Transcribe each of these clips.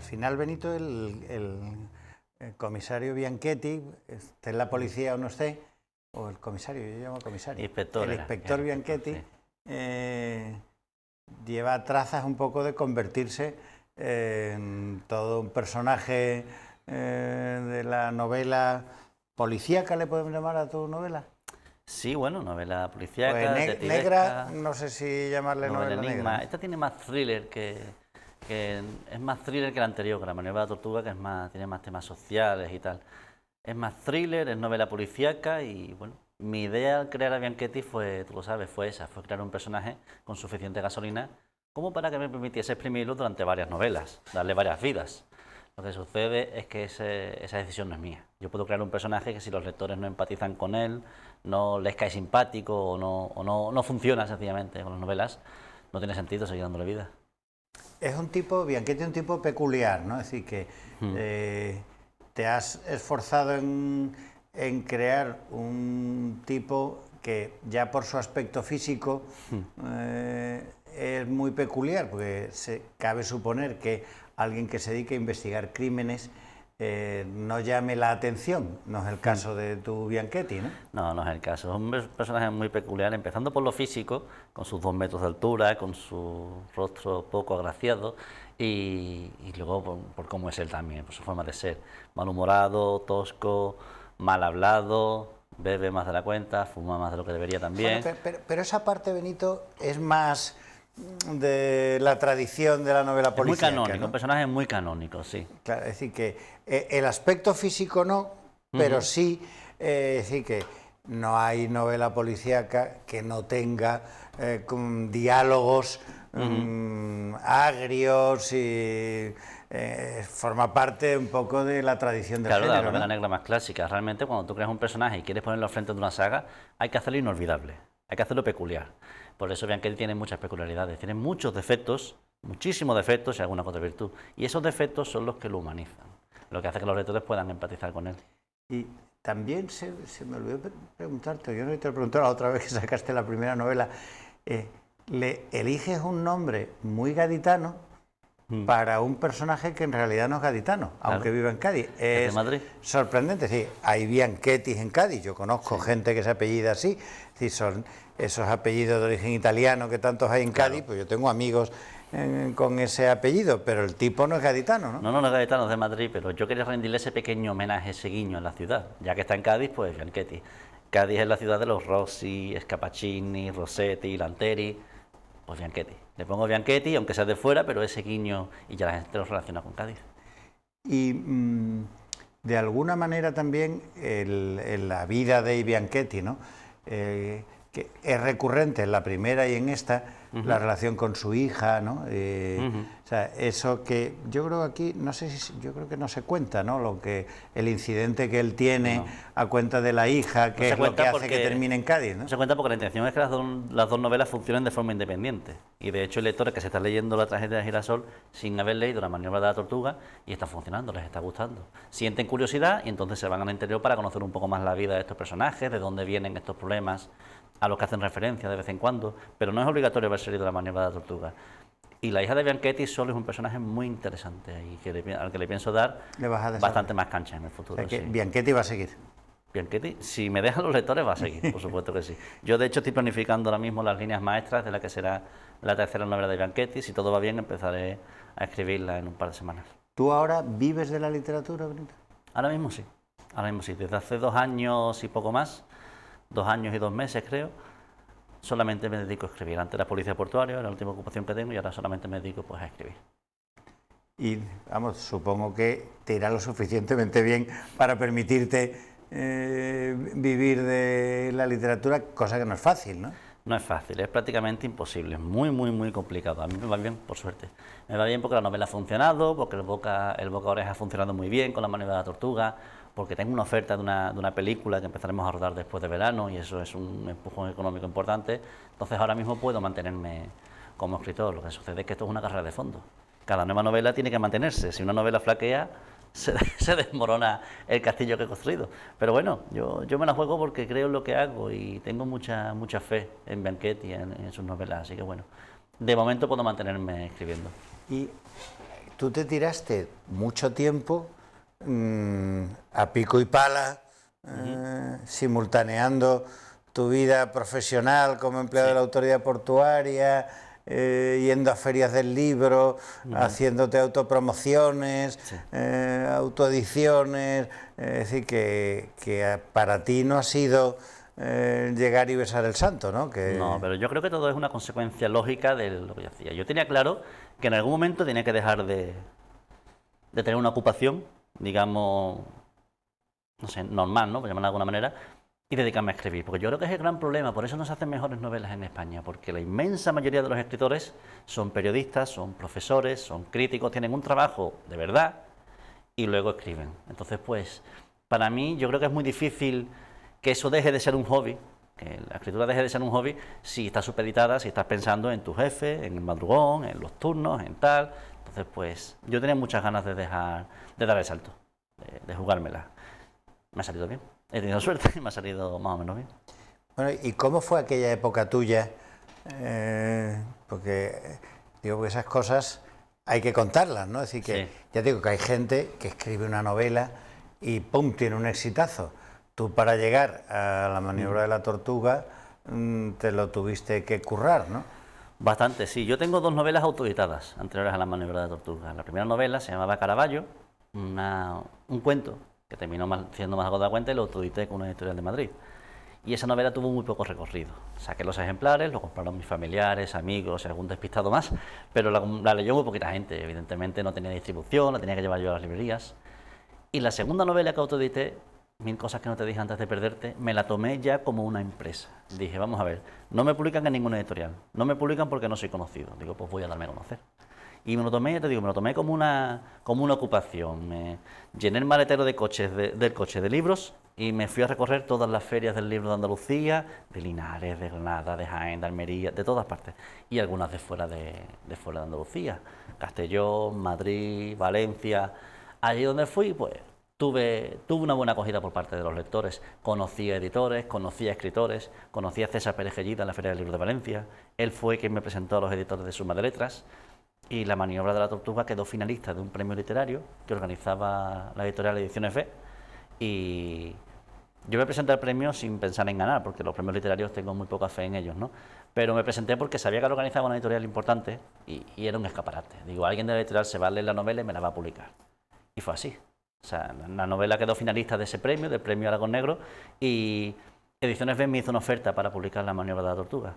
final, Benito, el comisario Bianchetti, esté en la policía o no esté, o el comisario, yo llamo comisario, el inspector Bianchetti, sí. Lleva trazas un poco de convertirse en todo un personaje de la novela policíaca, ¿le podemos llamar a tu novela? Sí, bueno, novela policíaca, pues negra, no sé si llamarle novela enigma. Negra. Esta tiene más thriller que es más thriller que la anterior, que la maniobra de la tortuga, que es más, tiene más temas sociales y tal. Es más thriller, es novela policíaca y bueno, mi idea al crear a Bianchetti fue, tú lo sabes, fue esa, fue crear un personaje con suficiente gasolina como para que me permitiese exprimirlo durante varias novelas, darle varias vidas. Lo que sucede es que esa decisión no es mía. Yo puedo crear un personaje que si los lectores no empatizan con él, no les cae simpático o no funciona sencillamente con las novelas, no tiene sentido seguir dándole vida. Es un tipo, Bianchetti es un tipo peculiar, ¿no? Es decir, que te has esforzado en crear un tipo que ya por su aspecto físico es muy peculiar, porque cabe suponer que alguien que se dedique a investigar crímenes no llame la atención. No es el caso de tu Bianchetti, ¿no? No, no es el caso. Es un personaje muy peculiar, empezando por lo físico, con sus 2 metros de altura, con su rostro poco agraciado, y luego por cómo es él también, por su forma de ser. Malhumorado, tosco, mal hablado, bebe más de la cuenta, fuma más de lo que debería también. Bueno, pero esa parte, Benito, es más de la tradición de la novela policíaca. Es muy canónico, ¿no? un personaje muy canónico, sí. Claro, es decir, que el aspecto físico no, pero sí, es decir, que no hay novela policíaca que no tenga diálogos agrios y forma parte un poco de la tradición del género. Claro, la novela negra más clásica. Realmente, cuando tú creas un personaje y quieres ponerlo al frente de una saga, hay que hacerlo inolvidable, hay que hacerlo peculiar. Por eso Bianchetti tiene muchas peculiaridades, tiene muchos defectos, muchísimos defectos y alguna otra virtud. Y esos defectos son los que lo humanizan, lo que hace que los lectores puedan empatizar con él. Y también se me olvidó preguntarte, yo no te lo pregunté la otra vez que sacaste la primera novela, le eliges un nombre muy gaditano para un personaje que en realidad no es gaditano, claro, aunque viva en Cádiz. Es de Madrid. Sorprendente, sí. Hay Bianchettis en Cádiz, yo conozco gente que se apellida así, sí, son esos apellidos de origen italiano que tantos hay en Cádiz, pues yo tengo amigos con ese apellido, pero el tipo no es gaditano, ¿no? No es gaditano, es de Madrid, pero yo quería rendirle ese pequeño homenaje, ese guiño en la ciudad, ya que está en Cádiz, pues Bianchetti. Cádiz es la ciudad de los Rossi, Scappaccini, Rossetti, Lanteri, pues Bianchetti. Le pongo Bianchetti, aunque sea de fuera, pero ese guiño y ya la gente lo relaciona con Cádiz. Y de alguna manera también en la vida de Bianchetti, ¿no? Que es recurrente en la primera y en esta, la relación con su hija, ¿no? O sea, eso que yo creo que aquí, no sé si, yo creo que no se cuenta, ¿no? El incidente que él tiene a cuenta de la hija, que es lo que hace que termine en Cádiz, ¿no? No se cuenta porque la intención es que las dos novelas funcionen de forma independiente. Y de hecho el lector que se está leyendo La tragedia de Girasol sin haber leído La maniobra de la tortuga y está funcionando, les está gustando. Sienten curiosidad y entonces se van al interior para conocer un poco más la vida de estos personajes, de dónde vienen estos problemas a los que hacen referencia de vez en cuando, pero no es obligatorio haberse leído La maniobra de la tortuga. Y la hija de Bianchetti solo es un personaje muy interesante y al que le pienso dar bastante más cancha en el futuro. O sea que sí. Bianchetti va a seguir. Bianchetti, si me dejan los lectores, va a seguir, por supuesto que sí. Yo, de hecho, estoy planificando ahora mismo las líneas maestras de la que será la tercera novela de Bianchetti. Si todo va bien, empezaré a escribirla en un par de semanas. ¿Tú ahora vives de la literatura, Benito? Ahora mismo sí. Ahora mismo sí. Desde hace 2 años y poco más, 2 años y 2 meses, creo, solamente me dedico a escribir. Antes era policía portuaria, era la última ocupación que tengo, y ahora solamente me dedico pues a escribir. Y, vamos, supongo que te irá lo suficientemente bien para permitirte vivir de la literatura, cosa que no es fácil, ¿no? No es fácil, es prácticamente imposible, es muy complicado. A mí me va bien, por suerte. Me va bien porque la novela ha funcionado, porque el boca oreja ha funcionado muy bien con La maniobra de la tortuga, porque tengo una oferta de una película que empezaremos a rodar después de verano y eso es un empujón económico importante. Entonces ahora mismo puedo mantenerme como escritor. Lo que sucede es que esto es una carrera de fondo. Cada nueva novela tiene que mantenerse. Si una novela flaquea, se desmorona el castillo que he construido. Pero bueno, yo me la juego porque creo en lo que hago y tengo mucha fe en Bianchetti, en sus novelas. Así que bueno, de momento puedo mantenerme escribiendo. Y tú te tiraste mucho tiempo a pico y pala, simultaneando tu vida profesional como empleado de la autoridad portuaria, yendo a ferias del libro, haciéndote autopromociones, autoediciones, es decir, que para ti no ha sido llegar y besar el santo, ¿no? No, pero yo creo que todo es una consecuencia lógica de lo que yo hacía. Yo tenía claro que en algún momento tenía que dejar de tener una ocupación, digamos, no sé, normal, ¿no? Por llamarla de alguna manera, y dedicarme a escribir. Porque yo creo que es el gran problema, por eso no se hacen mejores novelas en España, porque la inmensa mayoría de los escritores son periodistas, son profesores, son críticos, tienen un trabajo de verdad y luego escriben. Entonces, pues, para mí yo creo que es muy difícil que eso deje de ser un hobby, que la escritura deje de ser un hobby si estás supeditada, si estás pensando en tu jefe, en el madrugón, en los turnos, en tal. Entonces, pues, yo tenía muchas ganas de dar el salto, de jugármela. Me ha salido bien. He tenido suerte y me ha salido más o menos bien. Bueno, ¿y cómo fue aquella época tuya? Porque digo que esas cosas hay que contarlas, ¿no? Es decir, que Sí. ya digo que hay gente que escribe una novela y ¡pum!, tiene un exitazo. Tú para llegar a La maniobra de la tortuga te lo tuviste que currar, ¿no? Bastante, sí. Yo tengo dos novelas autoeditadas anteriores a La maniobra de la tortuga. La primera novela se llamaba Caravaggio, un cuento que terminó siendo más largo de la cuenta y lo autoedité con una editorial de Madrid. Y esa novela tuvo muy poco recorrido. Saqué los ejemplares, lo compraron mis familiares, amigos y algún despistado más, pero la leyó muy poquita gente. Evidentemente no tenía distribución, la tenía que llevar yo a las librerías. Y la segunda novela que autoedité, Mil cosas que no te dije antes de perderte, me la tomé ya como una empresa. Dije, vamos a ver, no me publican en ninguna editorial, no me publican porque no soy conocido. Digo, pues voy a darme a conocer. Y me lo tomé, ya te digo, me lo tomé como una ocupación. Me llené el maletero de coches, del coche de libros y me fui a recorrer todas las ferias del libro de Andalucía, de Linares, de Granada, de Jaén, de Almería, de todas partes. Y algunas de fuera de Andalucía. Castellón, Madrid, Valencia. Allí donde fui, pues tuve una buena acogida por parte de los lectores. Conocí a editores, conocí a escritores, conocí a César Pérez Gellida en la Feria del Libro de Valencia. Él fue quien me presentó a los editores de Suma de Letras. Y La maniobra de la tortuga quedó finalista de un premio literario que organizaba la editorial Ediciones B. Y yo me presenté al premio sin pensar en ganar, porque los premios literarios tengo muy poca fe en ellos, ¿no? Pero me presenté porque sabía que lo organizaba una editorial importante y era un escaparate. Digo, alguien de la editorial se va a leer la novela y me la va a publicar. Y fue así. O sea, la novela quedó finalista de ese premio, del premio Aragón Negro, y Ediciones B me hizo una oferta para publicar La maniobra de la tortuga.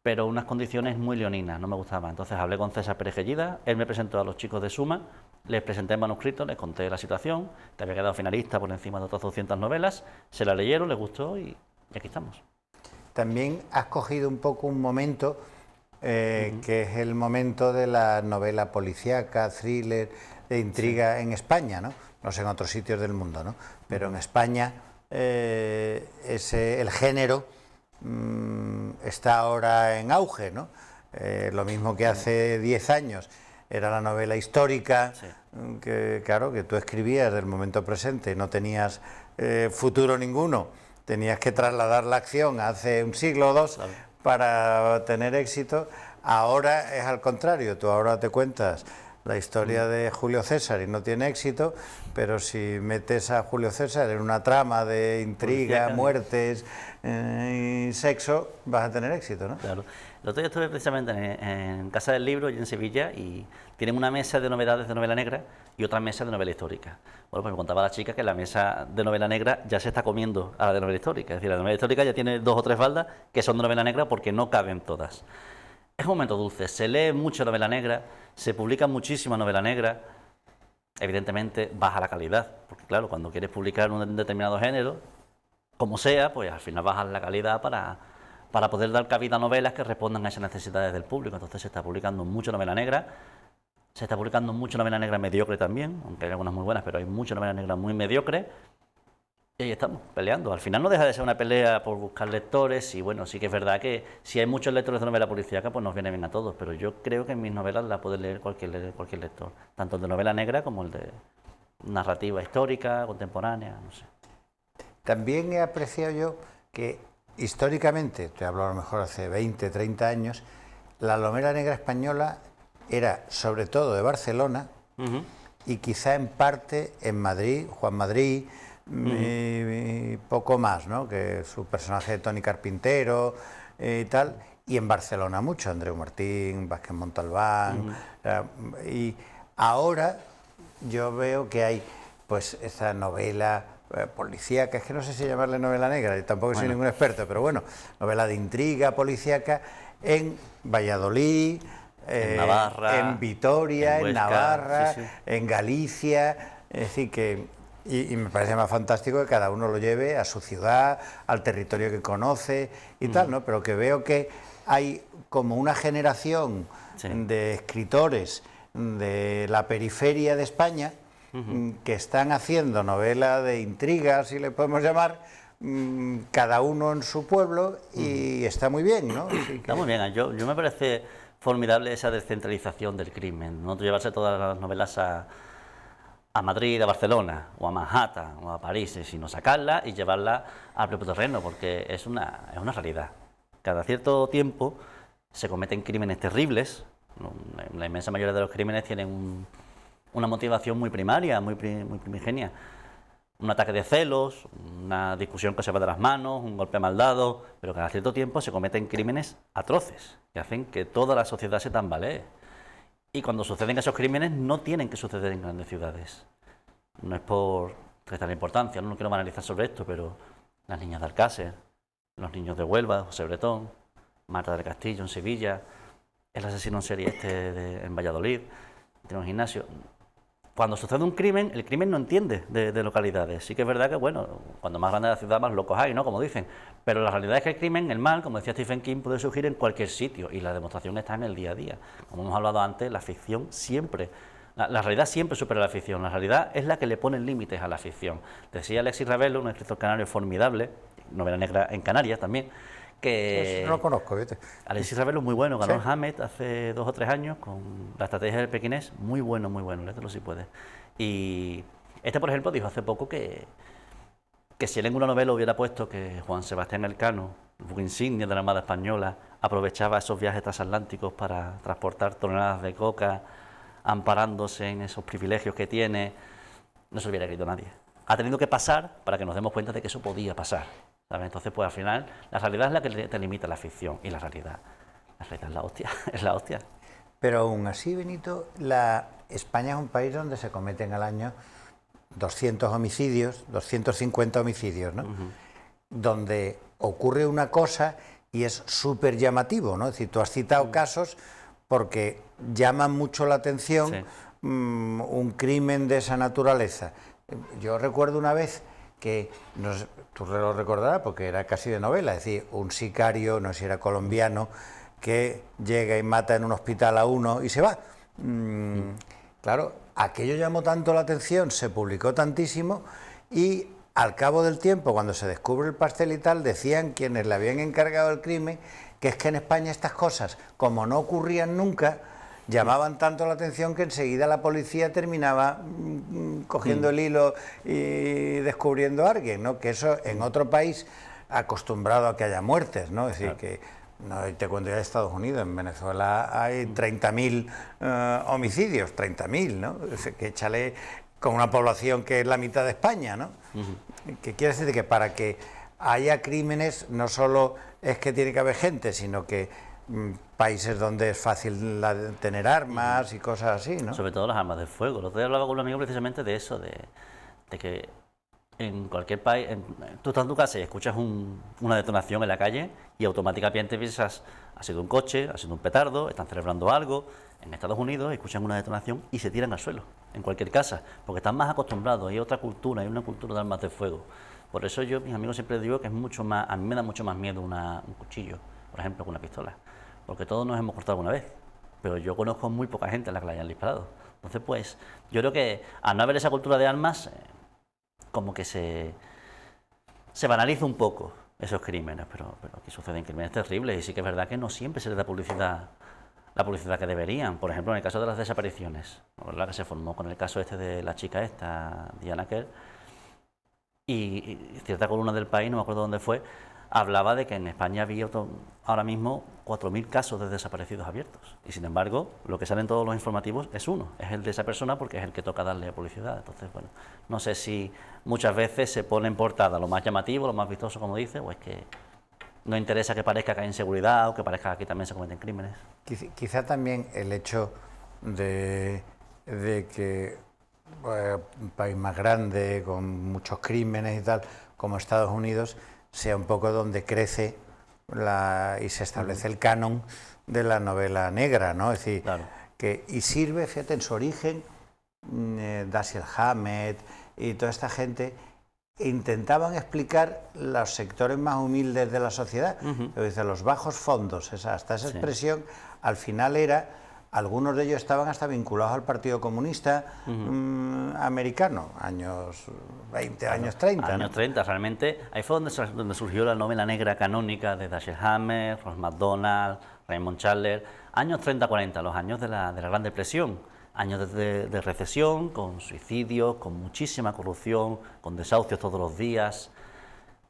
Pero unas condiciones muy leoninas, no me gustaban. Entonces hablé con César Pérez Gellida, él me presentó a los chicos de Suma, les presenté el manuscrito, les conté la situación, que había quedado finalista por encima de otras 200 novelas, se la leyeron, les gustó y aquí estamos. También has cogido un poco un momento que es el momento de la novela policíaca, thriller, de intriga en España, ¿no? No sé en otros sitios del mundo, ¿no? Pero en España el género está ahora en auge, ¿no? Lo mismo que hace 10 años era la novela histórica, Sí. que claro, que tú escribías del momento presente, no tenías futuro ninguno, tenías que trasladar la acción hace un siglo o dos, Claro. para tener éxito. Ahora es al contrario, tú ahora te cuentas la historia de Julio César y no tiene éxito, pero si metes a Julio César en una trama de intriga, Policíaca, muertes y sexo, vas a tener éxito, ¿no? Claro. El otro día estuve precisamente en Casa del Libro, y en Sevilla, y tienen una mesa de novedades de novela negra y otra mesa de novela histórica. Bueno, pues me contaba la chica que la mesa de novela negra ya se está comiendo a la de novela histórica. Es decir, la novela histórica ya tiene 2 o 3 baldas que son de novela negra porque no caben todas. Es un momento dulce, se lee mucha novela negra, se publica muchísima novela negra, evidentemente baja la calidad, porque claro, cuando quieres publicar un determinado género, como sea, pues al final bajas la calidad para poder dar cabida a novelas que respondan a esas necesidades del público. Entonces se está publicando mucha novela negra, se está publicando mucha novela negra mediocre también, aunque hay algunas muy buenas, pero hay mucha novela negra muy mediocre. Y ahí estamos, peleando. Al final no deja de ser una pelea por buscar lectores y bueno, sí que es verdad que si hay muchos lectores de novela policíaca, pues nos viene bien a todos, pero yo creo que en mis novelas las puede leer cualquier lector, tanto el de novela negra como el de narrativa histórica, contemporánea, no sé. También he apreciado yo que históricamente, te hablo a lo mejor hace 20, 30 años, la novela negra española era sobre todo de Barcelona y quizá en parte en Madrid, Juan Madrid, y poco más, ¿no? Que su personaje de Toni Carpintero y tal, y en Barcelona mucho, Andreu Martín, Vázquez Montalbán, y ahora yo veo que hay pues esa novela policíaca, es que no sé si llamarle novela negra, y tampoco soy ningún experto, pero bueno, novela de intriga policíaca en Valladolid, en Navarra, en Vitoria, en Huesca, en Navarra, sí. en Galicia, es decir que, y me parece más fantástico que cada uno lo lleve a su ciudad, al territorio que conoce y tal, ¿no? Pero que veo que hay como una generación de escritores de la periferia de España que están haciendo novela de intrigas, si le podemos llamar, cada uno en su pueblo, y está muy bien, ¿no? Está muy bien, yo me parece formidable esa descentralización del crimen, no llevarse todas las novelas a Madrid, a Barcelona, o a Manhattan, o a París, sino sacarla y llevarla al propio terreno, porque es una realidad. Cada cierto tiempo se cometen crímenes terribles, la inmensa mayoría de los crímenes tienen una motivación muy primaria, muy primigenia. Un ataque de celos, una discusión que se va de las manos, un golpe mal dado, pero cada cierto tiempo se cometen crímenes atroces que hacen que toda la sociedad se tambalee. Y cuando suceden esos crímenes no tienen que suceder en grandes ciudades. No es por restar importancia, no quiero banalizar sobre esto, pero las niñas de Alcácer, los niños de Huelva, José Bretón, Marta del Castillo en Sevilla, el asesino en serie en Valladolid, tiene un gimnasio. Cuando sucede un crimen, el crimen no entiende de localidades. Sí que es verdad que, bueno, cuando más grande la ciudad, más locos hay, ¿no? Como dicen. Pero la realidad es que el crimen, el mal, como decía Stephen King, puede surgir en cualquier sitio. Y la demostración está en el día a día. Como hemos hablado antes, la ficción siempre... La realidad siempre supera la ficción. La realidad es la que le pone límites a la ficción. Decía Alexis Ravelo, un escritor canario formidable, novela negra en Canarias también, que... No lo conozco, ¿viste? Alexis Ravelo es muy bueno, ganó el Hammett hace 2 o 3 años con La estrategia del pequinés, muy bueno, léetelo si puedes. Y este, por ejemplo, dijo hace poco que si él en una novela hubiera puesto que Juan Sebastián Elcano, buque insignia de la Armada Española, aprovechaba esos viajes transatlánticos para transportar toneladas de coca, amparándose en esos privilegios que tiene, no se lo hubiera escrito nadie. Ha tenido que pasar para que nos demos cuenta de que eso podía pasar, ¿sabes? Entonces, pues al final, la realidad es la que te limita la ficción, y la realidad es la hostia, es la hostia. Pero aún así, Benito, España es un país donde se cometen al año 200 homicidios, 250 homicidios, ¿no? Donde ocurre una cosa y es súper llamativo, ¿no? Es decir, tú has citado casos porque llaman mucho la atención un crimen de esa naturaleza. Yo recuerdo una vez que, tú lo recordarás porque era casi de novela, es decir, un sicario, no sé si era colombiano, que llega y mata en un hospital a uno y se va. Claro, aquello llamó tanto la atención, se publicó tantísimo, y al cabo del tiempo, cuando se descubre el pastel y tal, decían quienes le habían encargado el crimen que es que en España estas cosas, como no ocurrían nunca, llamaban tanto la atención que enseguida la policía terminaba cogiendo el hilo y descubriendo a alguien, ¿no? Que eso en otro país acostumbrado a que haya muertes, ¿no? Es decir, que no te cuento ya de Estados Unidos, en Venezuela hay 30.000 homicidios, 30.000, ¿no? Que échale con una población que es la mitad de España, ¿no? Que quiere decir que para que haya crímenes no solo es que tiene que haber gente, sino que países donde es fácil tener armas y cosas así, ¿no? Sobre todo las armas de fuego. El otro día hablaba con un amigo precisamente de eso, de que en cualquier país, tú estás en tu casa y escuchas una detonación en la calle y automáticamente piensas, ha sido un coche, ha sido un petardo, están celebrando algo. En Estados Unidos escuchan una detonación y se tiran al suelo, en cualquier casa, porque están más acostumbrados, hay otra cultura, hay una cultura de armas de fuego. Por eso yo, mis amigos, siempre digo que es mucho más, a mí me da mucho más miedo un cuchillo, por ejemplo, que una pistola, porque todos nos hemos cortado alguna vez, pero yo conozco muy poca gente a la que le hayan disparado. Entonces, pues, yo creo que al no haber esa cultura de armas, como que se banaliza un poco esos crímenes, pero aquí suceden crímenes terribles, y sí que es verdad que no siempre se les da publicidad, la publicidad que deberían. Por ejemplo, en el caso de las desapariciones, ¿verdad?, que se formó con el caso este de la chica esta, Diana Kerr, y cierta columna del País, no me acuerdo dónde fue, hablaba de que en España había ahora mismo 4.000 casos de desaparecidos abiertos. Y sin embargo, lo que sale en todos los informativos es uno, es el de esa persona porque es el que toca darle publicidad. Entonces, bueno, no sé si muchas veces se pone en portada lo más llamativo, lo más vistoso, como dice, o es que no interesa que parezca que hay inseguridad o que parezca que aquí también se cometen crímenes. Quizá también el hecho de que un país más grande, con muchos crímenes y tal, como Estados Unidos, sea un poco donde crece y se establece el canon de la novela negra, ¿no? Es decir, claro. y sirve, fíjate, en su origen, Dashiell Hammett y toda esta gente intentaban explicar los sectores más humildes de la sociedad, dice, los bajos fondos, hasta esa expresión, al final algunos de ellos estaban hasta vinculados al Partido Comunista americano, años 20, años 30. Años 30, realmente, ahí fue donde surgió la novela negra canónica de Dashiell Hammett, Ross MacDonald, Raymond Chandler, años 30-40, los años de la Gran Depresión, años de recesión, con suicidios, con muchísima corrupción, con desahucios todos los días.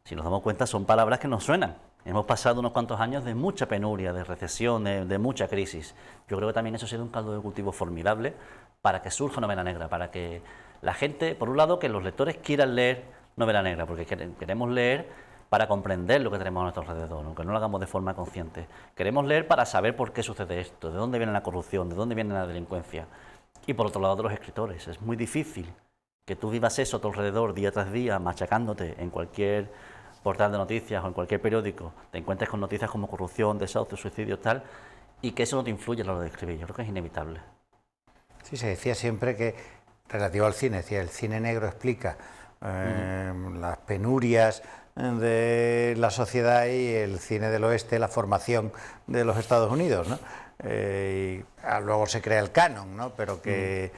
Si nos damos cuenta, son palabras que nos suenan. Hemos pasado unos cuantos años de mucha penuria, de recesión, de mucha crisis. Yo creo que también eso ha sido un caldo de cultivo formidable para que surja novela negra, para que la gente, por un lado, que los lectores quieran leer novela negra, porque queremos leer para comprender lo que tenemos a nuestro alrededor, aunque no lo hagamos de forma consciente. Queremos leer para saber por qué sucede esto, de dónde viene la corrupción, de dónde viene la delincuencia. Y por otro lado, de los escritores. Es muy difícil que tú vivas eso a tu alrededor día tras día, machacándote en cualquier portal de noticias o en cualquier periódico, te encuentres con noticias como corrupción, desahucio, suicidio, tal, y que eso no te influye a la hora de escribir. Yo creo que es inevitable. Sí, se decía siempre que, relativo al cine, decía, el cine negro explica las penurias de la sociedad y el cine del oeste, la formación de los Estados Unidos, ¿no? Y luego se crea el canon, ¿no? Pero que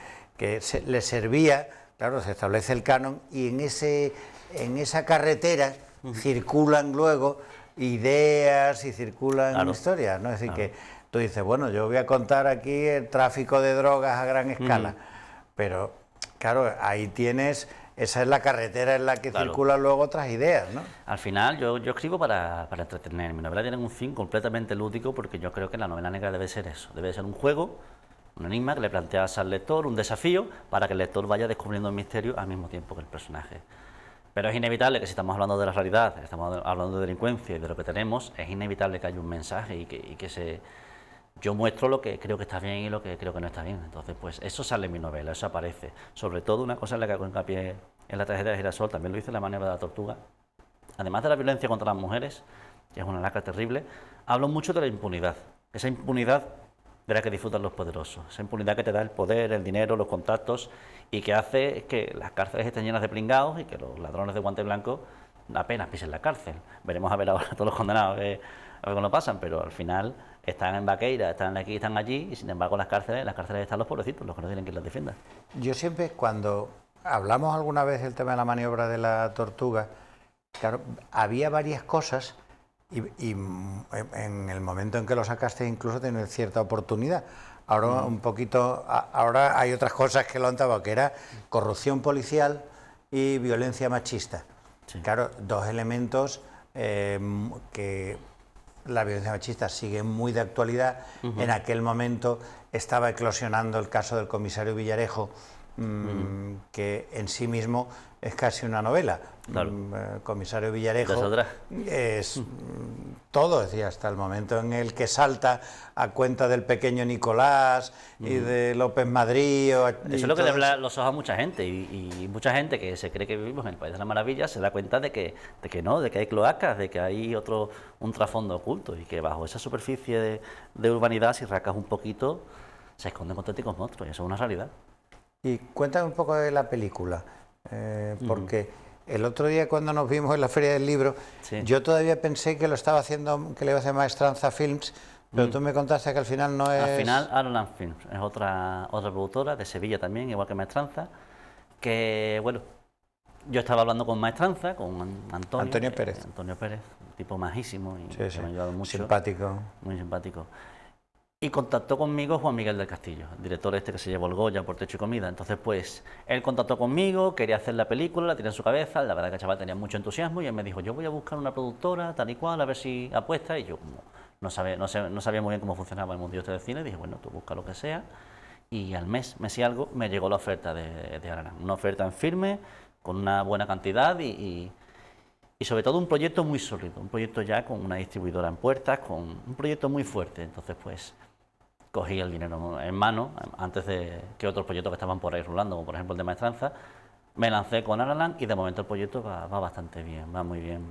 le servía, claro, se establece el canon y en esa carretera circulan luego ideas y circulan historias, ¿no? Es decir, que tú dices, bueno, yo voy a contar aquí el tráfico de drogas a gran escala, pero claro, ahí tienes, esa es la carretera en la que circulan luego otras ideas, ¿no? Al final yo escribo para entretener. Mi novela tiene un fin completamente lúdico porque yo creo que la novela negra debe ser eso, debe ser un juego, un enigma que le planteas al lector, un desafío para que el lector vaya descubriendo el misterio al mismo tiempo que el personaje. Pero es inevitable que si estamos hablando de la realidad, estamos hablando de delincuencia y de lo que tenemos, es inevitable que haya un mensaje y que yo muestro lo que creo que está bien y lo que creo que no está bien. Entonces, pues eso sale en mi novela, eso aparece. Sobre todo una cosa en la que hago hincapié en La tragedia de Girasol, también lo hice en La maniobra de la tortuga. Además de la violencia contra las mujeres, que es una lacra terrible, hablo mucho de la impunidad. Esa impunidad de la que disfrutan los poderosos, esa impunidad que te da el poder, el dinero, los contactos y que hace que las cárceles estén llenas de pringados y que los ladrones de guante blanco apenas pisen la cárcel. Veremos a ver ahora todos los condenados a ver cómo lo pasan, pero al final están en Baqueira, están aquí, están allí y sin embargo las cárceles están los pobrecitos, los que no tienen quien los defienda. Yo siempre, cuando hablamos alguna vez del tema de la maniobra de la tortuga, claro, había varias cosas y en el momento en que lo sacaste incluso tenía cierta oportunidad. Ahora un poquito, ahora hay otras cosas que lo han tapado, que era corrupción policial y violencia machista. Sí. Claro, dos elementos que la violencia machista sigue muy de actualidad. En aquel momento estaba eclosionando el caso del comisario Villarejo, que en sí mismo es casi una novela. Claro. Comisario Villarejo es todo, es decir, hasta el momento en el que salta a cuenta del pequeño Nicolás y de López Madrid. Eso es lo que le abre los ojos a mucha gente y mucha gente que se cree que vivimos en el País de la Maravilla se da cuenta de que no, de que hay cloacas, de que hay un trasfondo oculto y que bajo esa superficie de urbanidad, si rascas un poquito, se esconden auténticos monstruos y eso es una realidad. Y cuéntame un poco de la película, porque el otro día cuando nos vimos en la Feria del Libro, yo todavía pensé que lo estaba haciendo, que le iba a hacer Maestranza Films, pero tú me contaste que al final no es... Al final Aroland Films es otra productora de Sevilla también, igual que Maestranza, que bueno, yo estaba hablando con Maestranza, con Antonio Pérez. Antonio Pérez, un tipo majísimo y que me ha ayudado mucho. Simpático. Muy simpático. Y contactó conmigo Juan Miguel del Castillo, el director este que se llevó el Goya por Techo y Comida. Entonces, pues, él contactó conmigo, quería hacer la película, la tenía en su cabeza, la verdad que el chaval tenía mucho entusiasmo y él me dijo, yo voy a buscar una productora, tal y cual, a ver si apuesta. Y yo, como no sabía muy bien cómo funcionaba el mundo del cine, dije, bueno, tú busca lo que sea. Y al mes y algo, me llegó la oferta de Aranán. Una oferta en firme, con una buena cantidad y sobre todo un proyecto muy sólido, un proyecto ya con una distribuidora en puertas, con un proyecto muy fuerte. Entonces, pues, cogí el dinero en mano, antes de que otros proyectos que estaban por ahí rulando, como por ejemplo el de Maestranza, me lancé con Aranán y de momento el proyecto va bastante bien, va muy bien.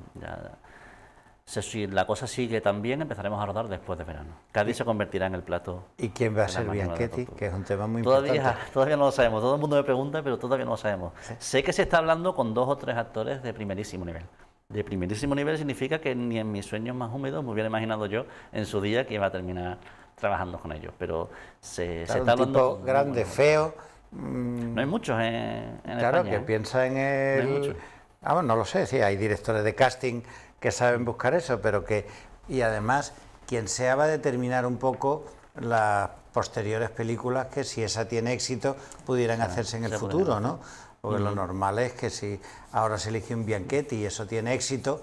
Si la cosa sigue tan bien, empezaremos a rodar después de verano. Cádiz se convertirá en el plato. ¿Y quién va a ser Bianchetti? Que es un tema muy importante. Todavía no lo sabemos, todo el mundo me pregunta, pero todavía no lo sabemos. ¿Sí? Sé que se está hablando con 2 o 3 actores de primerísimo nivel. De primerísimo nivel significa que ni en mis sueños más húmedos me hubiera imaginado yo en su día que iba a terminar trabajando con ellos, pero se está hablando... Un tipo grande, feo... No hay muchos en claro, España, que piensa en el... No lo sé, sí, hay directores de casting que saben buscar eso, pero que... Y además, quien sea va a determinar un poco las posteriores películas que, si esa tiene éxito, pudieran hacerse en el futuro, ¿no? Porque lo normal es que si ahora se elige un Bianchetti y eso tiene éxito,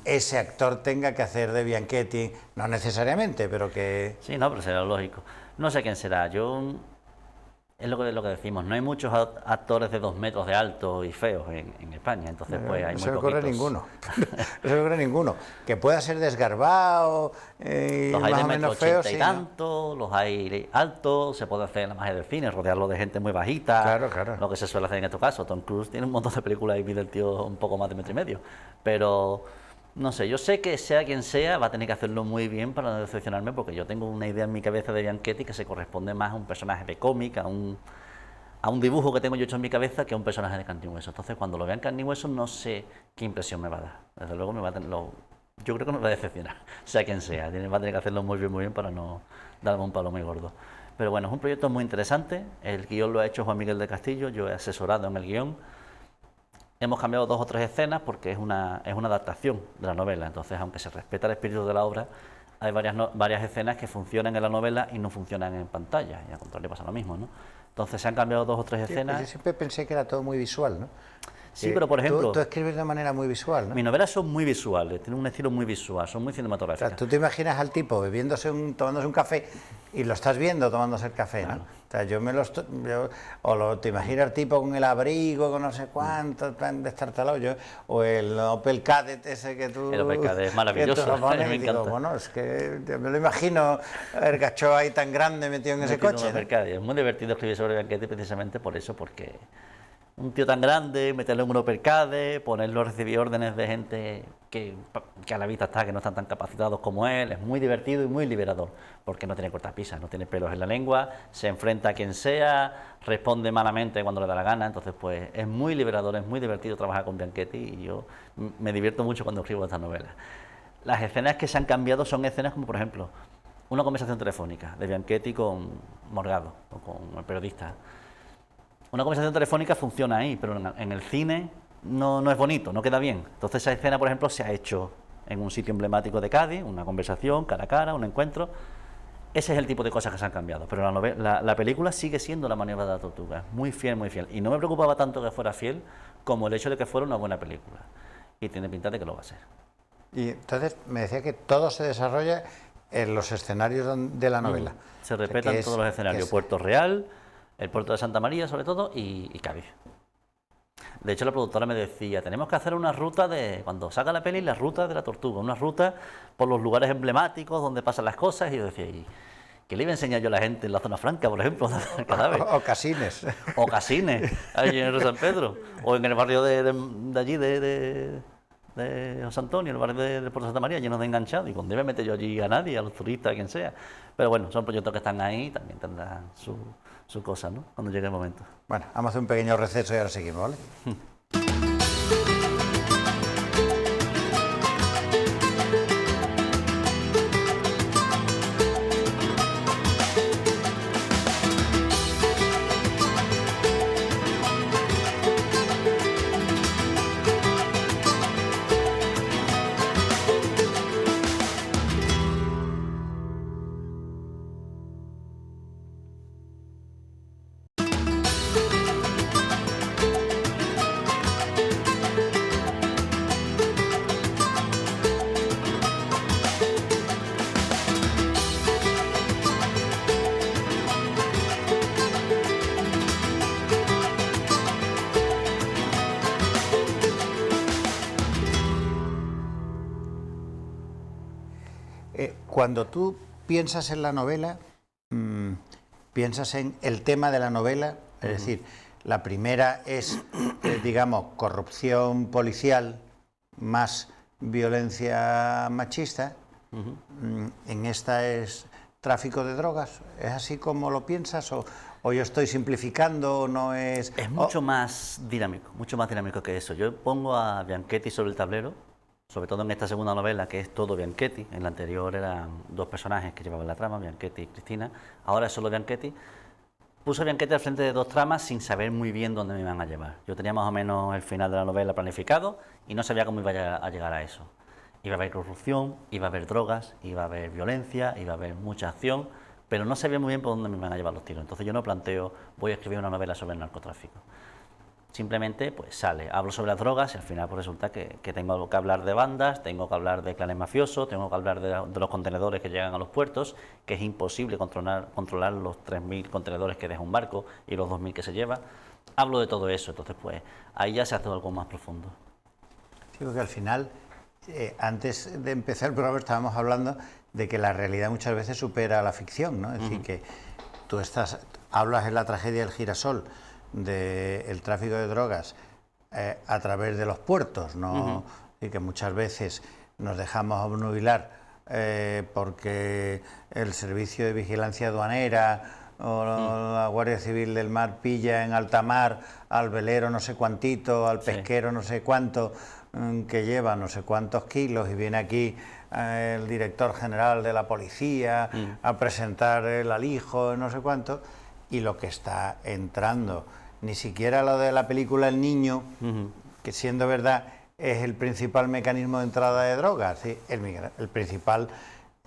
ese actor tenga que hacer de Bianchetti, no necesariamente, pero que... Sí, no, pero será lógico. No sé quién será, es lo que decimos, no hay muchos actores de 2 metros de alto y feos en España, entonces pues hay muy poquitos. No se me ocurre ninguno, no se me ocurre ninguno. Que pueda ser desgarbado, los hay más de o menos 1,80 feos, y tanto, los hay altos, se puede hacer en la magia del cine, rodearlo de gente muy bajita, claro. Lo que se suele hacer en estos casos. Tom Cruise tiene un montón de películas y mide el tío un poco más de 1,5 metros, pero... No sé, yo sé que sea quien sea, va a tener que hacerlo muy bien para no decepcionarme, porque yo tengo una idea en mi cabeza de Bianchetti que se corresponde más a un personaje de cómic, a un dibujo que tengo yo hecho en mi cabeza, que a un personaje de carne y hueso. Entonces, cuando lo vean carne y hueso, no sé qué impresión me va a dar. Desde luego, yo creo que me va a decepcionar, sea quien sea. Va a tener que hacerlo muy bien para no darme un palo muy gordo. Pero bueno, es un proyecto muy interesante. El guión lo ha hecho Juan Miguel del Castillo, yo he asesorado en el guión. Hemos cambiado 2 o 3 escenas porque es una adaptación de la novela, entonces aunque se respeta el espíritu de la obra, hay varias escenas que funcionan en la novela y no funcionan en pantalla, y al contrario pasa lo mismo, ¿no? Entonces se han cambiado 2 o 3 escenas. Yo siempre pensé que era todo muy visual, ¿no? Sí, pero por ejemplo... Tú escribes de manera muy visual, ¿no? Mis novelas son muy visuales, tienen un estilo muy visual, son muy cinematográficas. O sea, tú te imaginas al tipo tomándose un café y lo estás viendo tomándose el café, ¿no? O sea, te imaginas al tipo con el abrigo, con no sé cuánto, tan destartalado, o el Opel Kadett ese que tú... El Opel Kadett es maravilloso, me encanta. Bueno, es que me lo imagino, el gacho ahí tan grande metido en ese coche, ¿no? Es muy divertido escribir sobre Bianchetti precisamente por eso, porque... Un tío tan grande, meterlo en un Opel Kadett, ponerlo a recibir órdenes de gente que a la vista está, que no están tan capacitados como él, es muy divertido y muy liberador, porque no tiene cortapisas, no tiene pelos en la lengua, se enfrenta a quien sea, responde malamente cuando le da la gana, entonces pues es muy liberador, es muy divertido trabajar con Bianchetti y yo me divierto mucho cuando escribo estas novelas. Las escenas que se han cambiado son escenas como, por ejemplo, una conversación telefónica de Bianchetti con Morgado, o con el periodista. Una conversación telefónica funciona ahí, pero en el cine no es bonito, no queda bien. Entonces esa escena, por ejemplo, se ha hecho en un sitio emblemático de Cádiz, una conversación cara a cara, un encuentro. Ese es el tipo de cosas que se han cambiado, pero la película sigue siendo La maniobra de la tortuga, muy fiel, muy fiel. Y no me preocupaba tanto que fuera fiel como el hecho de que fuera una buena película. Y tiene pinta de que lo va a ser. Y entonces me decía que todo se desarrolla en los escenarios de la novela. Se respetan todos los escenarios, Puerto Real, el puerto de Santa María sobre todo y Cádiz. De hecho la productora me decía, tenemos que hacer una ruta cuando saca la peli, la ruta de la tortuga, una ruta por los lugares emblemáticos donde pasan las cosas, y yo decía, ¿qué le iba a enseñar yo a la gente en la zona franca, por ejemplo, del cadáver? O Casines. O Casines, ahí en el San Pedro, o en el barrio de allí de José Antonio, el barrio de Puerto Santa María, lleno de enganchados, y cuando debe meter yo allí a nadie, a los turistas, a quien sea. Pero bueno, son proyectos que están ahí, también tendrán su cosa, ¿no? Cuando llegue el momento. Bueno, vamos a hacer un pequeño receso y ahora seguimos, ¿vale? Cuando tú piensas en la novela, piensas en el tema de la novela, es decir, la primera es, digamos, corrupción policial más violencia machista, en esta es tráfico de drogas. ¿Es así como lo piensas o yo estoy simplificando o no es...? Es mucho más dinámico que eso. Yo pongo a Bianchetti sobre el tablero, sobre todo en esta segunda novela, que es todo Bianchetti. En la anterior eran dos personajes que llevaban la trama, Bianchetti y Cristina. Ahora es solo Bianchetti. Puse a Bianchetti al frente de dos tramas sin saber muy bien dónde me iban a llevar. Yo tenía más o menos el final de la novela planificado y no sabía cómo iba a llegar a eso. Iba a haber corrupción, iba a haber drogas, iba a haber violencia, iba a haber mucha acción, pero no sabía muy bien por dónde me iban a llevar los tiros. Entonces yo no planteo, voy a escribir una novela sobre el narcotráfico. Simplemente pues sale, hablo sobre las drogas y al final pues resulta que tengo que hablar de bandas, tengo que hablar de clanes mafiosos, tengo que hablar de los contenedores que llegan a los puertos, que es imposible controlar los 3.000 contenedores que deja un barco y los 2.000 que se lleva. Hablo de todo eso, entonces pues ahí ya se hace algo más profundo. Sí, porque al final, antes de empezar el programa estábamos hablando de que la realidad muchas veces supera la ficción, ¿no? Es decir, que tú hablas en La tragedia del girasol del tráfico de drogas a través de los puertos, ¿no? Y que muchas veces nos dejamos obnubilar porque el servicio de vigilancia aduanera o la Guardia Civil del Mar pilla en alta mar al velero no sé cuantito, al pesquero no sé cuánto, que lleva no sé cuántos kilos y viene aquí el director general de la policía a presentar el alijo, no sé cuánto, y lo que está entrando, ni siquiera lo de la película El Niño, que siendo verdad es el principal mecanismo de entrada de drogas, ¿sí? El principal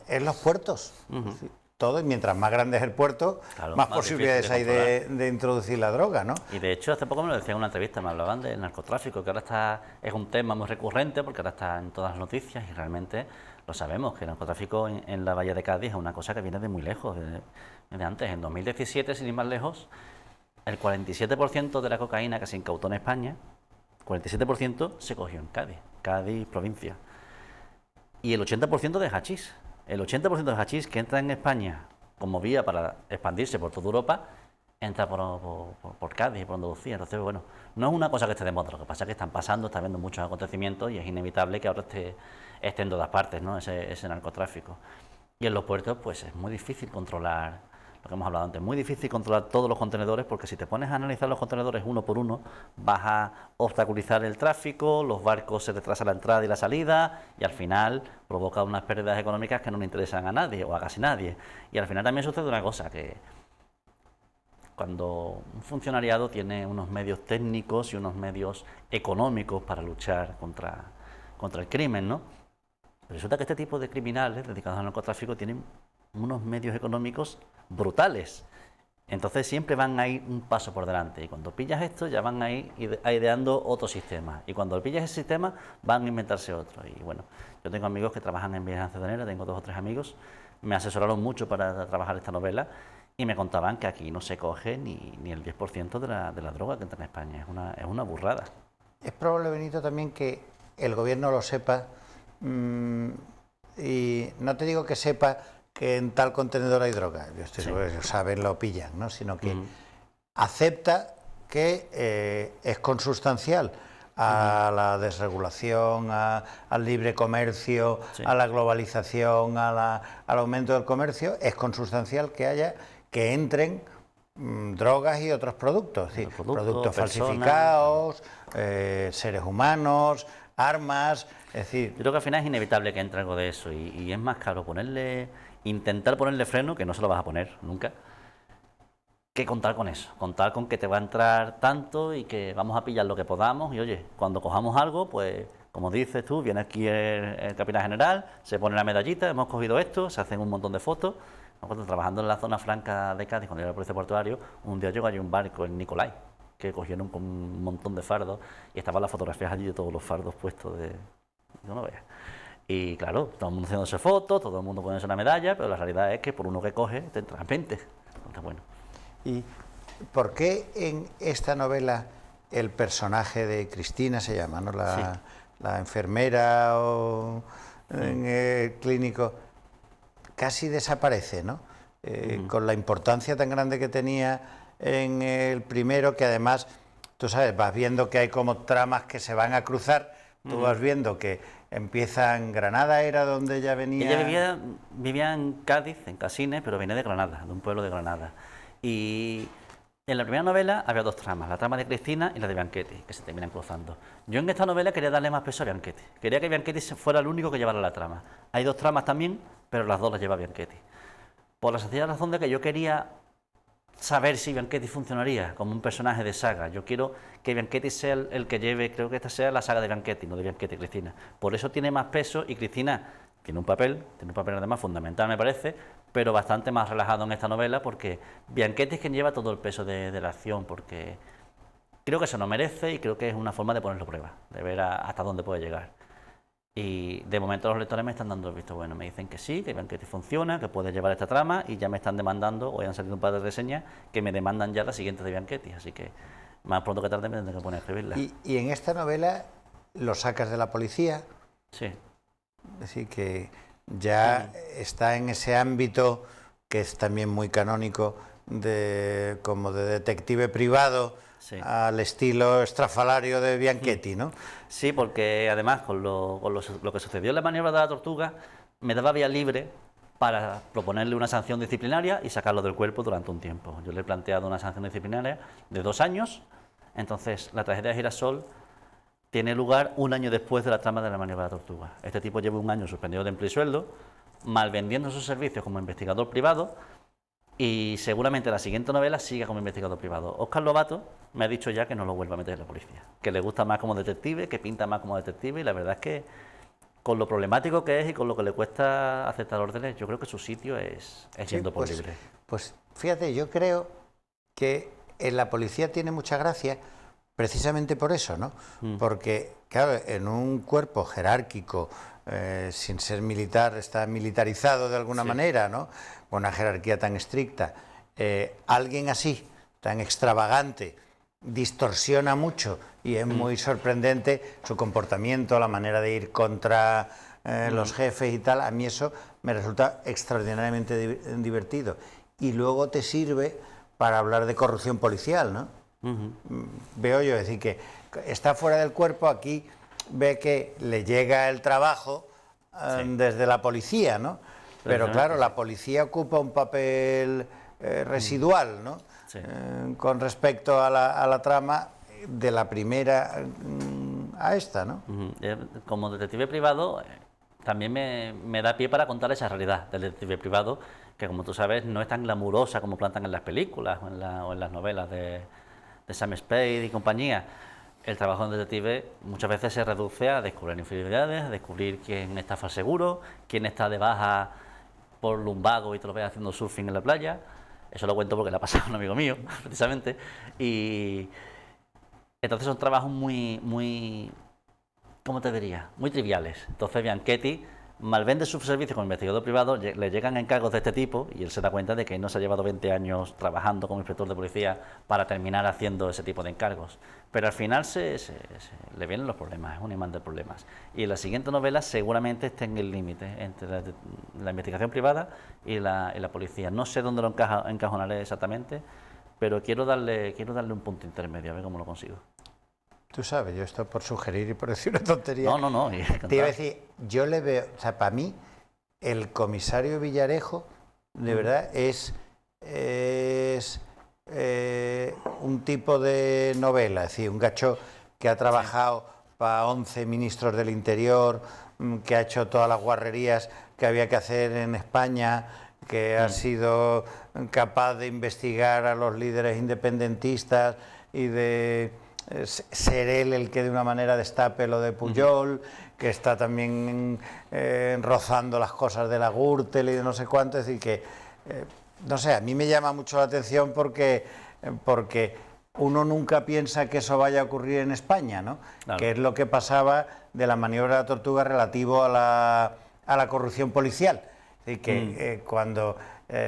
es los puertos, ¿sí? Todo, y mientras más grande es el puerto, claro, más posibilidades hay de introducir la droga, ¿no? Y de hecho, hace poco me lo decía en una entrevista, me hablaban del narcotráfico, que ahora es un tema muy recurrente porque ahora está en todas las noticias y realmente lo sabemos, que el narcotráfico en la Bahía de Cádiz es una cosa que viene de muy lejos, de antes. En 2017, sin ir más lejos, el 47% de la cocaína que se incautó en España, 47% se cogió en Cádiz provincia, y el 80% de hachís. El 80% de hachís que entra en España como vía para expandirse por toda Europa, entra por Cádiz y por Andalucía. Entonces, bueno, no es una cosa que esté de moda, lo que pasa es que están pasando, está habiendo muchos acontecimientos y es inevitable que ahora esté en todas partes, ¿no? Ese narcotráfico. Y en los puertos, pues es muy difícil controlar, lo que hemos hablado antes, muy difícil controlar todos los contenedores, porque si te pones a analizar los contenedores uno por uno, vas a obstaculizar el tráfico, los barcos se retrasan la entrada y la salida, y al final provoca unas pérdidas económicas que no le interesan a nadie, o a casi nadie. Y al final también sucede una cosa, que cuando un funcionariado tiene unos medios técnicos y unos medios económicos para luchar contra el crimen, ¿no? Resulta que este tipo de criminales dedicados al narcotráfico tienen unos medios económicos brutales. Entonces siempre van a ir un paso por delante. Y cuando pillas esto, ya van a ir ideando otro sistema. Y cuando pillas ese sistema, van a inventarse otro. Y bueno, yo tengo amigos que trabajan en vigilancia aduanera, tengo 2 o 3 amigos, me asesoraron mucho para trabajar esta novela y me contaban que aquí no se coge ni el 10% de la droga que entra en España. Es una burrada. Es probable, Benito, también que el gobierno lo sepa. Y no te digo que sepa que en tal contenedor hay droga, yo estoy seguro que saben, lo pillan, ¿no? Sino que acepta que es consustancial a la desregulación, al libre comercio, a la globalización, al aumento del comercio, es consustancial que entren drogas y otros productos, ¿sí? Productos falsificados, seres humanos, armas, es decir... Yo creo que al final es inevitable que entre algo de eso y es más caro intentar ponerle freno, que no se lo vas a poner nunca, que contar con eso, contar con que te va a entrar tanto y que vamos a pillar lo que podamos y oye, cuando cojamos algo, pues como dices tú, viene aquí el capitán general, se pone la medallita, hemos cogido esto, se hacen un montón de fotos. Cuando trabajando en la zona franca de Cádiz, cuando yo era policía portuario, un día llegó allí un barco en Nicolai, que cogieron con un montón de fardos y estaban las fotografías allí de todos los fardos puestos de... no veas. Y claro, todo el mundo haciéndose fotos, todo el mundo poniéndose una medalla, pero la realidad es que por uno que coge te entran 20. Entonces, bueno. ¿Y por qué en esta novela el personaje de Cristina se llama, ¿no? La enfermera o en el clínico, casi desaparece, ¿no? Con la importancia tan grande que tenía en el primero, que además, tú sabes, vas viendo que hay como tramas que se van a cruzar, tú vas viendo que empieza en Granada, era donde ella venía... Ella vivía en Cádiz, en Casines, pero venía de Granada, de un pueblo de Granada. Y en la primera novela había dos tramas, la trama de Cristina y la de Bianchetti, que se terminan cruzando. Yo en esta novela quería darle más peso a Bianchetti, quería que Bianchetti fuera el único que llevara la trama. Hay dos tramas también, pero las dos las lleva Bianchetti. Por la sencilla razón de que yo quería saber si Bianchetti funcionaría como un personaje de saga. Yo quiero que Bianchetti sea el que lleve, creo que esta sea la saga de Bianchetti, no de Bianchetti y Cristina. Por eso tiene más peso y Cristina tiene un papel además fundamental, me parece, pero bastante más relajado en esta novela, porque Bianchetti es quien lleva todo el peso de la acción, porque creo que se lo merece y creo que es una forma de ponerlo a prueba, de ver hasta dónde puede llegar. Y de momento los lectores me están dando el visto bueno, me dicen que sí, que Bianchetti funciona, que puede llevar esta trama, y ya me están demandando, hoy han salido un par de reseñas que me demandan ya la siguiente de Bianchetti, así que más pronto que tarde me tendré que poner a escribirla. Y en esta novela lo sacas de la policía. Sí. Es decir, que ya está en ese ámbito que es también muy canónico, como de detective privado, sí, al estilo estrafalario de Bianchetti, ¿no? Sí, porque además con lo que sucedió en la maniobra de la Tortuga, me daba vía libre para proponerle una sanción disciplinaria y sacarlo del cuerpo durante un tiempo. Yo le he planteado una sanción disciplinaria de 2 años, entonces la tragedia de Girasol tiene lugar un año después de la trama de la maniobra de la Tortuga. Este tipo lleva 1 año suspendido de empleo y sueldo, malvendiendo sus servicios como investigador privado, y seguramente la siguiente novela siga como investigador privado. Óscar Lobato me ha dicho ya que no lo vuelva a meter en la policía, que le gusta más como detective, que pinta más como detective, y la verdad es que con lo problemático que es y con lo que le cuesta aceptar órdenes, yo creo que su sitio es yendo por libre. Pues fíjate, yo creo que en la policía tiene mucha gracia precisamente por eso, ¿no? Porque, claro, en un cuerpo jerárquico, sin ser militar, está militarizado de alguna manera, ¿no? Con una jerarquía tan estricta, alguien así, tan extravagante, distorsiona mucho y es muy sorprendente su comportamiento, la manera de ir contra los jefes y tal. A mí eso me resulta extraordinariamente divertido. Y luego te sirve para hablar de corrupción policial, ¿no? Veo yo, es decir, que está fuera del cuerpo, aquí ve que le llega el trabajo desde la policía, ¿no? Pero claro, la policía ocupa un papel residual, ¿no? Sí. Con respecto a la trama de la primera a esta, ¿no? Como detective privado, también me da pie para contar esa realidad del detective privado, que como tú sabes no es tan glamurosa como plantan en las películas o en las novelas de Sam Spade y compañía. El trabajo en detective muchas veces se reduce a descubrir infidelidades, a descubrir quién estafa al seguro, quién está de baja por lumbago y te lo ves haciendo surfing en la playa. Eso lo cuento porque le ha pasado a un amigo mío, precisamente. Y entonces son trabajos muy, ¿cómo te diría? Muy triviales. Entonces Bianchetti malvende sus servicios como investigador privado, le llegan encargos de este tipo y él se da cuenta de que no se ha llevado 20 años trabajando como inspector de policía para terminar haciendo ese tipo de encargos. Pero al final le vienen los problemas, es un imán de problemas. Y en la siguiente novela seguramente esté en el límite entre la investigación privada y la policía. No sé dónde lo encajonaré exactamente, pero quiero darle un punto intermedio, a ver cómo lo consigo. Tú sabes, yo esto por sugerir y por decir una tontería. No. Te iba a decir, yo le veo, o sea, para mí, el comisario Villarejo, de verdad, es un tipo de novela, es decir, un gacho que ha trabajado para 11 ministros del Interior, que ha hecho todas las guarrerías que había que hacer en España, que ha sido capaz de investigar a los líderes independentistas y de ser él el que de una manera destape lo de Pujol, que está también rozando las cosas de la Gürtel y de no sé cuánto. Es decir, que, no sé, a mí me llama mucho la atención porque uno nunca piensa que eso vaya a ocurrir en España, ¿no? Claro. Que es lo que pasaba de la maniobra de la Tortuga relativo a la corrupción policial. Es decir, que cuando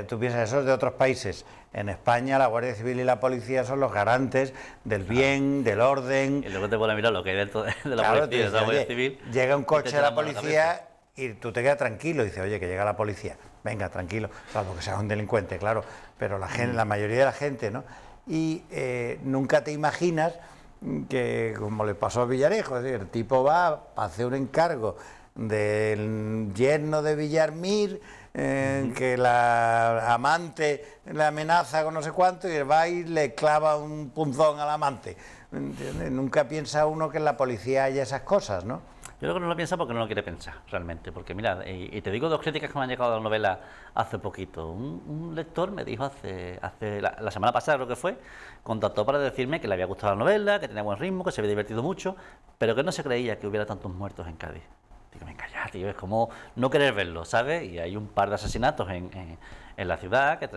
tú piensas eso es de otros países. En España la Guardia Civil y la policía son los garantes del bien, del orden. Y luego te pones a mirar lo que hay dentro de la policía, de la Guardia Civil. Llega un coche de la policía y tú te quedas tranquilo y dices, oye, que llega la policía, venga, tranquilo, salvo que seas un delincuente, claro, pero la gente, la mayoría de la gente, ¿no? Y nunca te imaginas que, como le pasó a Villarejo, es decir, el tipo va a hacer un encargo del yerno de Villarmir, que la amante le amenaza con no sé cuánto y él va y le clava un punzón al amante. ¿Entiendes? Nunca piensa uno que en la policía haya esas cosas, ¿no? Yo creo que no lo piensa porque no lo quiere pensar, realmente. Porque mira, y te digo dos críticas que me han llegado a la novela hace poquito. Un lector me dijo la semana pasada, creo que fue, contactó para decirme que le había gustado la novela, que tenía buen ritmo, que se había divertido mucho, pero que no se creía que hubiera tantos muertos en Cádiz. Digo, venga ya, tío, es como no querer verlo, ¿sabes? Y hay un par de asesinatos en la ciudad que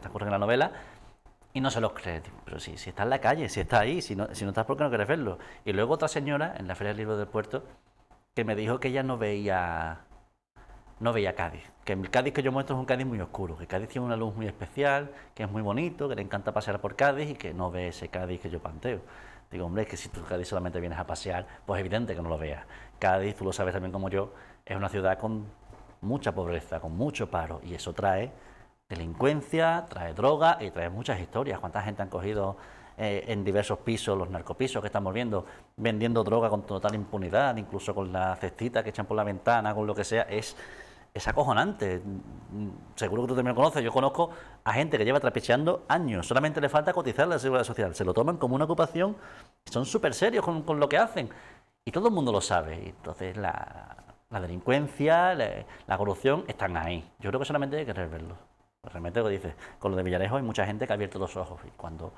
transcurren en la novela y no se los cree. Digo, pero si está en la calle, si está ahí, si no estás, ¿por qué no quieres verlo? Y luego otra señora en la Feria del Libro del Puerto que me dijo que ella no veía Cádiz, que el Cádiz que yo muestro es un Cádiz muy oscuro, que Cádiz tiene una luz muy especial, que es muy bonito, que le encanta pasear por Cádiz y que no ve ese Cádiz que yo planteo. Digo, hombre, es que si tú Cádiz solamente vienes a pasear, pues es evidente que no lo veas. Cádiz, tú lo sabes también como yo, es una ciudad con mucha pobreza, con mucho paro, y eso trae delincuencia, trae droga y trae muchas historias. ¿Cuánta gente han cogido en diversos pisos, los narcopisos que estamos viendo, vendiendo droga con total impunidad, incluso con la cestita que echan por la ventana, con lo que sea? Es acojonante. Seguro que tú también lo conoces. Yo conozco a gente que lleva trapicheando años, solamente le falta cotizar la seguridad social, se lo toman como una ocupación, son súper serios con lo que hacen y todo el mundo lo sabe. Y entonces la delincuencia, la corrupción están ahí. Yo creo que solamente hay que querer verlo. Realmente lo que dices, con lo de Villarejo hay mucha gente que ha abierto los ojos y cuando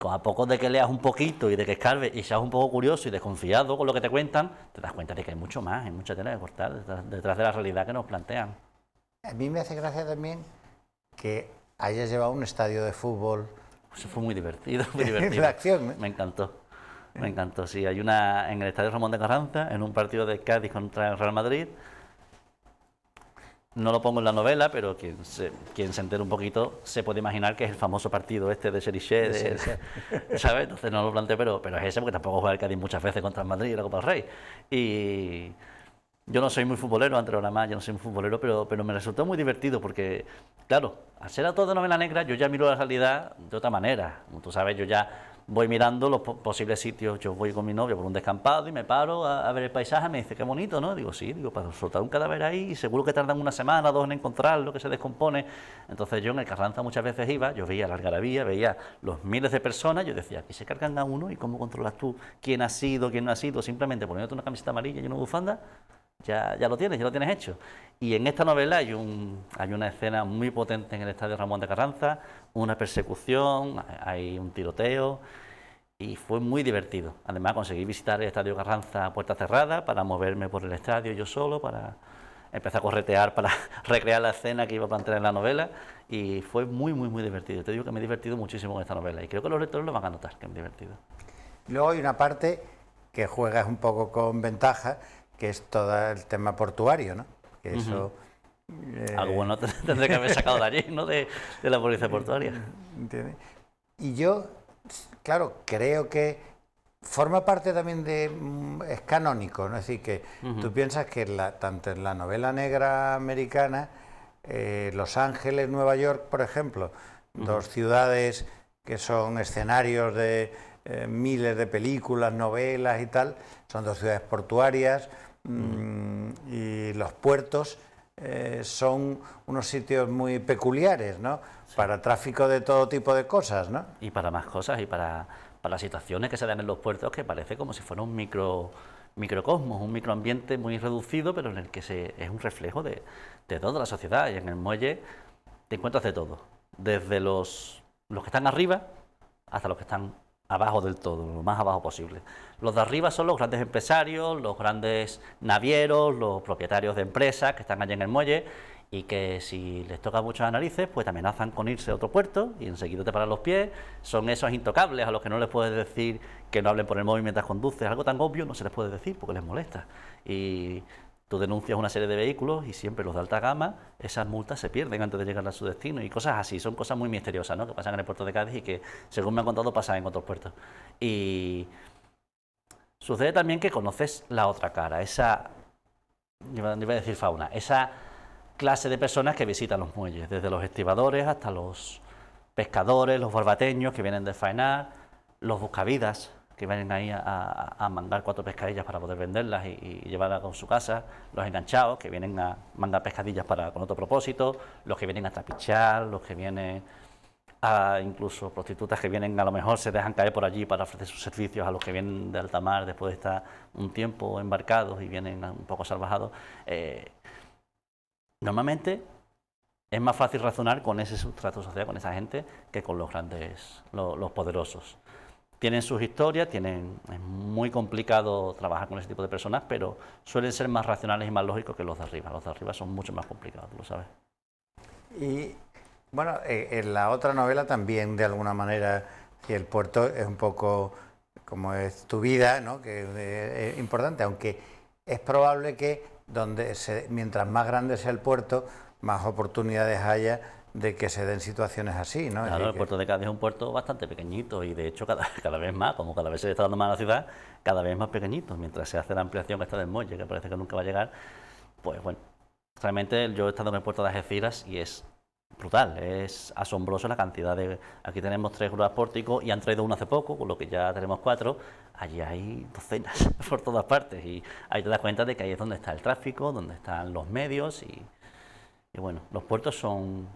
a poco de que leas un poquito y de que escarbes y seas un poco curioso y desconfiado con lo que te cuentan, te das cuenta de que hay mucho más, hay mucha tela que cortar detrás de la realidad que nos plantean. A mí me hace gracia también que hayas llevado un estadio de fútbol. Eso fue muy divertido, muy divertido. La acción, ¿no? Me encantó, sí. Hay una en el Estadio Ramón de Carranza, en un partido de Cádiz contra el Real Madrid. No lo pongo en la novela, pero quien se entere un poquito se puede imaginar que es el famoso partido este de Cherichet, ¿sabes? Entonces no lo planteo, pero es ese, porque tampoco juega el Cádiz muchas veces contra el Madrid y la Copa del Rey. Y yo no soy muy futbolero, antes era más, yo no soy muy futbolero, pero me resultó muy divertido porque, claro, al ser autor de novela negra, yo ya miro la realidad de otra manera. Como tú sabes, yo ya voy mirando los posibles sitios. Yo voy con mi novia por un descampado y me paro a ver el paisaje, me dice, qué bonito, ¿no? Digo, sí, para soltar un cadáver ahí, seguro que tardan una semana, 2 en encontrarlo, que se descompone. Entonces yo en el Carranza muchas veces iba, yo veía la algarabía, veía los miles de personas, yo decía, aquí se cargan a uno, ¿y cómo controlas tú quién ha sido, quién no ha sido? Simplemente poniéndote una camiseta amarilla y una bufanda, ya lo tienes hecho. Y en esta novela hay una escena muy potente en el Estadio Ramón de Carranza, una persecución, hay un tiroteo y fue muy divertido. Además conseguí visitar el Estadio Carranza a puerta cerrada para moverme por el estadio yo solo, para empezar a corretear, para recrear la escena que iba a plantear en la novela, y fue muy, muy, muy divertido. Te digo que me he divertido muchísimo con esta novela y creo que los lectores lo van a notar, que me he divertido. Luego hay una parte que juegas un poco con ventaja, que es todo el tema portuario, ¿no? Que eso... Algo bueno tendré que haber sacado de allí, ¿no? De la policía portuaria. ¿Entiendes? Y yo, claro, creo que forma parte también de... es canónico, ¿no? Es decir, que tú piensas que tanto en la novela negra americana, Los Ángeles, Nueva York, por ejemplo, dos ciudades que son escenarios de miles de películas, novelas y tal, son dos ciudades portuarias, y los puertos son unos sitios muy peculiares, ¿no? Sí. Para tráfico de todo tipo de cosas, ¿no? Y para más cosas, y para las situaciones que se dan en los puertos, que parece como si fuera un microcosmos, un microambiente muy reducido, pero en el que es un reflejo de toda la sociedad. Y en el muelle te encuentras de todo, desde los que están arriba hasta los que están abajo del todo, lo más abajo posible. Los de arriba son los grandes empresarios, los grandes navieros, los propietarios de empresas que están allí en el muelle y que si les toca mucho las narices, pues te amenazan con irse a otro puerto y enseguida te paran los pies. Son esos intocables a los que no les puedes decir que no hablen por el móvil mientras conduces. Algo tan obvio no se les puede decir porque les molesta. Y tú denuncias una serie de vehículos y siempre los de alta gama, esas multas se pierden antes de llegar a su destino y cosas así. Son cosas muy misteriosas, ¿no? Que pasan en el puerto de Cádiz y que, según me han contado, pasan en otros puertos. Y sucede también que conoces la otra cara, esa iba a decir fauna, esa clase de personas que visitan los muelles, desde los estibadores hasta los pescadores, los barbateños que vienen de faenar, los buscavidas que vienen ahí a mangar 4 pescadillas para poder venderlas y llevarlas con su casa, los enganchados que vienen a mangar pescadillas con otro propósito, los que vienen a trapichear, los que vienen a incluso prostitutas que vienen, a lo mejor se dejan caer por allí para ofrecer sus servicios a los que vienen de alta mar después de estar un tiempo embarcados y vienen un poco salvajados. Normalmente es más fácil razonar con ese sustrato social, con esa gente, que con los grandes, los poderosos. Tienen sus historias, es muy complicado trabajar con ese tipo de personas, pero suelen ser más racionales y más lógicos que los de arriba. Los de arriba son mucho más complicados, tú lo sabes. Y bueno, en la otra novela también, de alguna manera, si el puerto es un poco como es tu vida, ¿no? Que es importante, aunque es probable que mientras más grande sea el puerto, más oportunidades haya de que se den situaciones así, ¿no? Claro, el puerto de Cádiz es un puerto bastante pequeñito y de hecho cada vez más, como cada vez se está dando más a la ciudad, cada vez más pequeñito, mientras se hace la ampliación esta del muelle, que parece que nunca va a llegar, pues bueno, realmente yo he estado en el puerto de Algeciras y es brutal, es asombroso la cantidad de... Aquí tenemos 3 grúas pórticos y han traído uno hace poco, con lo que ya tenemos 4, allí hay docenas por todas partes y ahí te das cuenta de que ahí es donde está el tráfico, donde están los medios y bueno, los puertos son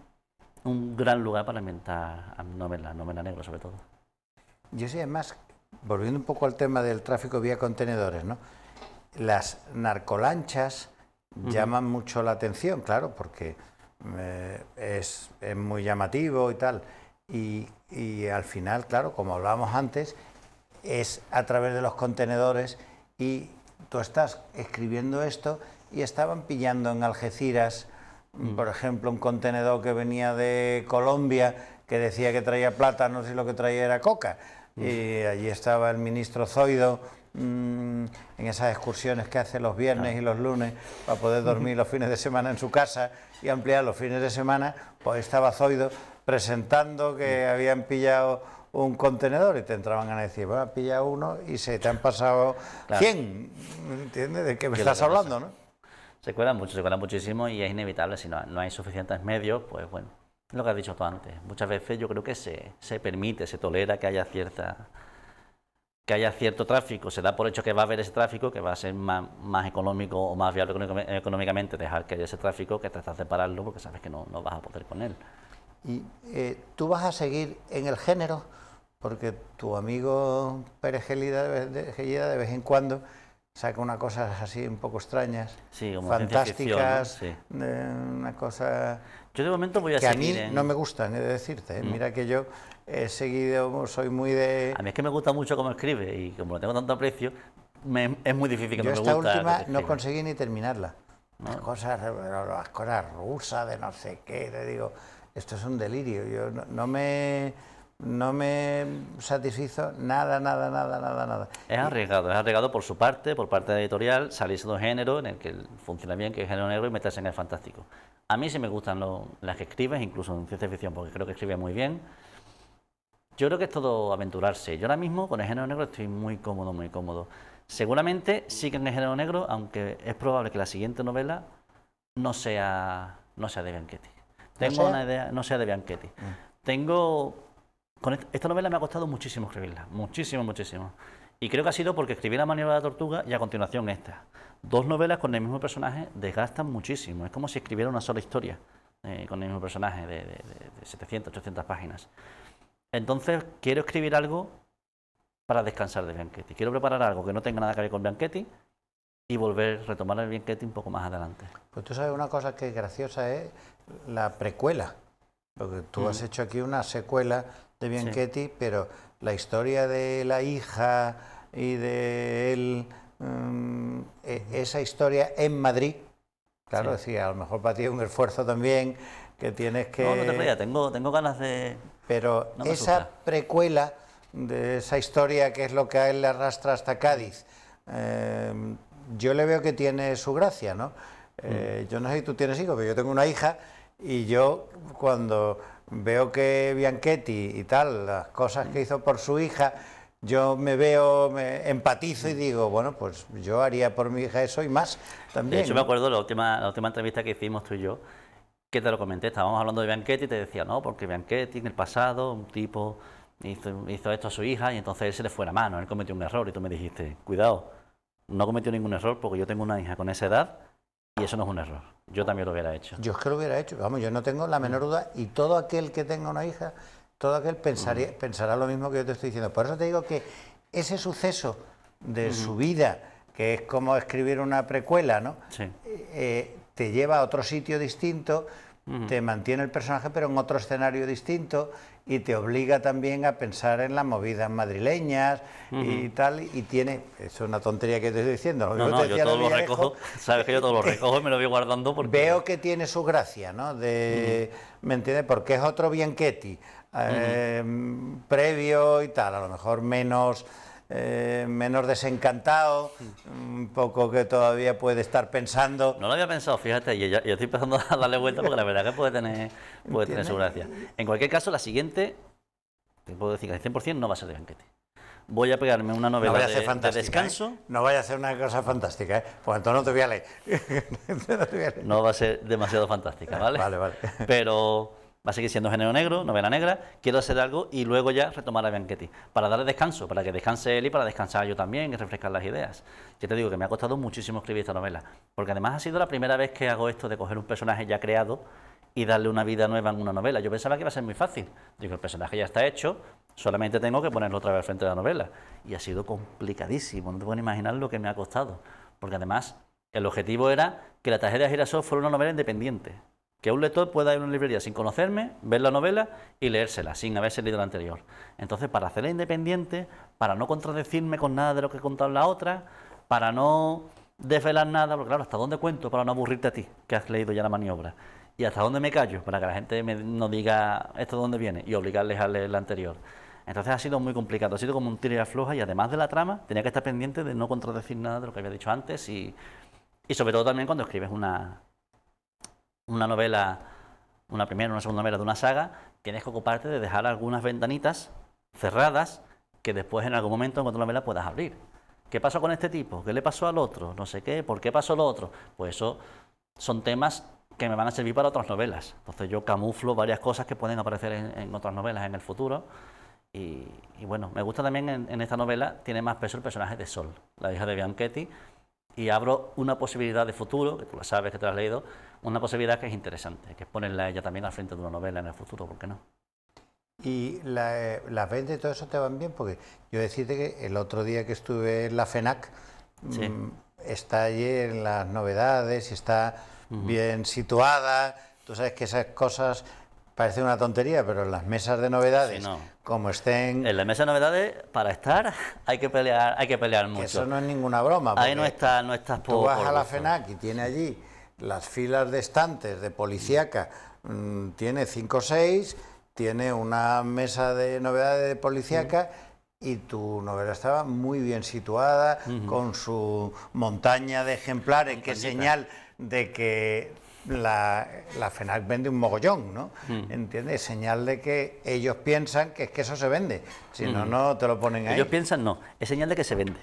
un gran lugar para inventar novela negra sobre todo. Yo sí, además, volviendo un poco al tema del tráfico vía contenedores, ¿no? Las narcolanchas llaman mucho la atención, claro, porque es muy llamativo y tal. Y al final, claro, como hablábamos antes, es a través de los contenedores y tú estás escribiendo esto y estaban pillando en Algeciras, por ejemplo, un contenedor que venía de Colombia que decía que traía plátanos y lo que traía era coca. Y allí estaba el ministro Zoido en esas excursiones que hace los viernes y los lunes para poder dormir los fines de semana en su casa y ampliar los fines de semana. Pues estaba Zoido presentando que habían pillado un contenedor y te entraban a decir, bueno, has pillado uno y se te han pasado 100, ¿entiendes? ¿De qué me estás hablando, no? Se cuelan muchísimo y es inevitable, si no hay suficientes medios, pues bueno, es lo que has dicho tú antes. Muchas veces yo creo que se permite, se tolera que haya cierto tráfico, se da por hecho que va a haber ese tráfico, que va a ser más económico o más viable económicamente dejar que haya ese tráfico que tratar de pararlo porque sabes que no vas a poder con él. ¿Y tú vas a seguir en el género? Porque tu amigo Pérez Gellida de vez en cuando saca unas cosas así un poco extrañas, sí, como fantásticas, ficción, ¿no? Sí. Una cosa... Yo de momento voy a seguir... seguir a mí no me gustan, he de decirte, mira que yo he seguido, soy muy de... A mí es que me gusta mucho cómo escribe y como lo tengo tanto aprecio, es muy difícil que no me guste. Yo esta última no conseguí ni terminarla. ¿No? Las cosas rusas de no sé qué, te digo, esto es un delirio, yo no me satisfizo nada. Es arriesgado por su parte, por parte de la editorial, salirse de un género en el que funciona bien, que es el género negro, y meterse en el fantástico. A mí sí me gustan las que escribes, incluso en ciencia ficción, porque creo que escribe muy bien. Yo creo que es todo aventurarse. Yo ahora mismo con el género negro estoy muy cómodo. Seguramente sí que en el género negro, aunque es probable que la siguiente novela no sea de Bianchetti. Tengo una idea, no sea de Bianchetti. Con esta novela me ha costado muchísimo escribirla, muchísimo. Y creo que ha sido porque escribí La maniobra de la tortuga y a continuación esta. 2 novelas con el mismo personaje desgastan muchísimo. Es como si escribiera una sola historia con el mismo personaje de 700, 800 páginas. Entonces quiero escribir algo para descansar de Bianchetti. Quiero preparar algo que no tenga nada que ver con Bianchetti y retomar el Bianchetti un poco más adelante. Pues tú sabes una cosa que es graciosa, es la precuela. Porque tú has hecho aquí una secuela de Bianchetti, sí, pero la historia de la hija y de él, esa historia en Madrid, claro, sí, decía, a lo mejor para ti es un esfuerzo también, que tienes que... No te creas, tengo ganas de... Pero no esa precuela de esa historia, que es lo que a él le arrastra hasta Cádiz, yo le veo que tiene su gracia, ¿no? Yo no sé si tú tienes hijos, pero yo tengo una hija y yo cuando veo que Bianchetti y tal, las cosas que hizo por su hija, yo me veo, me empatizo y digo, bueno, pues yo haría por mi hija eso y más también. De hecho, me acuerdo la última entrevista que hicimos tú y yo, que te lo comenté, estábamos hablando de Bianchetti y te decía, no, porque Bianchetti en el pasado, un tipo hizo esto a su hija y entonces él se le fue la mano, él cometió un error y tú me dijiste, cuidado, no cometió ningún error porque yo tengo una hija con esa edad y eso no es un error, yo también lo hubiera hecho. Yo es que lo hubiera hecho, vamos, yo no tengo la menor duda y todo aquel que tenga una hija, todo aquel pensará lo mismo que yo te estoy diciendo. Por eso te digo que ese suceso de su vida, que es como escribir una precuela, ¿no? Sí. Te lleva a otro sitio distinto, te mantiene el personaje pero en otro escenario distinto y te obliga también a pensar en las movidas madrileñas y tal, y tiene, es una tontería que te estoy diciendo, lo mismo No, te yo decía todo lo Villarejo, recojo, sabes que yo todo lo recojo y me lo voy guardando porque... Veo que tiene su gracia, ¿no? ¿Me entiendes? Porque es otro Bianchetti, previo y tal, a lo mejor menos desencantado, un poco que todavía puede estar pensando. No lo había pensado, fíjate, y yo estoy empezando a darle vuelta porque la verdad que puede tener su gracia. En cualquier caso, la siguiente, te puedo decir que al 100% no va a ser de Bianchetti. Voy a pegarme una novela de descanso. No vaya a ser una cosa fantástica, ¿eh? Pues entonces no te voy a leer. No va a ser demasiado fantástica, ¿vale? Vale. Pero va a seguir siendo género negro, novela negra. Quiero hacer algo y luego ya retomar a Bianchetti. Para darle descanso, para que descanse él y para descansar yo también y refrescar las ideas. Yo te digo que me ha costado muchísimo escribir esta novela. Porque además ha sido la primera vez que hago esto de coger un personaje ya creado y darle una vida nueva en una novela. Yo pensaba que iba a ser muy fácil. Digo, el personaje ya está hecho, solamente tengo que ponerlo otra vez al frente de la novela. Y ha sido complicadísimo, no te puedes imaginar lo que me ha costado. Porque además, el objetivo era que La tragedia de Girasol fuera una novela independiente. Que un lector pueda ir a una librería sin conocerme, ver la novela y leérsela, sin haberse leído la anterior. Entonces, para hacerla independiente, para no contradecirme con nada de lo que he contado en la otra, para no desvelar nada, porque claro, ¿hasta dónde cuento para no aburrirte a ti, que has leído ya la maniobra? Y hasta dónde me callo, para que la gente no diga esto de dónde viene, y obligarles a leer la anterior. Entonces ha sido muy complicado, ha sido como un tira y afloja, y además de la trama, tenía que estar pendiente de no contradecir nada de lo que había dicho antes, y sobre todo también cuando escribes una novela, una primera, una segunda novela de una saga, tienes que ocuparte de dejar algunas ventanitas cerradas que después en algún momento en otra novela puedas abrir. ¿Qué pasó con este tipo? ¿Qué le pasó al otro? No sé qué, ¿por qué pasó lo otro? Pues eso son temas que me van a servir para otras novelas. Entonces yo camuflo varias cosas que pueden aparecer en otras novelas en el futuro. Y bueno, me gusta también en esta novela, tiene más peso el personaje de Sol, la hija de Bianchetti, y abro una posibilidad de futuro, que tú la sabes, que te la has leído, una posibilidad que es interesante, que es ponerla a ella también al frente de una novela en el futuro, ¿por qué no? ¿Y las ventas y todo eso te van bien? Porque yo decirte que el otro día que estuve en la FENAC, Sí. Está allí en las novedades y está bien situada. Tú sabes que esas cosas parecen una tontería, pero en las mesas de novedades, Sí, no. como estén... En la mesa de novedades, para estar, hay que pelear mucho. Eso no es ninguna broma. Ahí no estás por... Tú vas a la gusto. FENAC y tiene allí las filas de estantes de policíaca, tiene 5 o 6, tiene una mesa de novedades de policíaca y tu novela estaba muy bien situada, con su montaña de ejemplares, que es señal de que la FENAC vende un mogollón, ¿no? ¿Entiendes? Señal de que ellos piensan que es que eso se vende, si no, no te lo ponen ahí. Ellos piensan no, es señal de que se vende.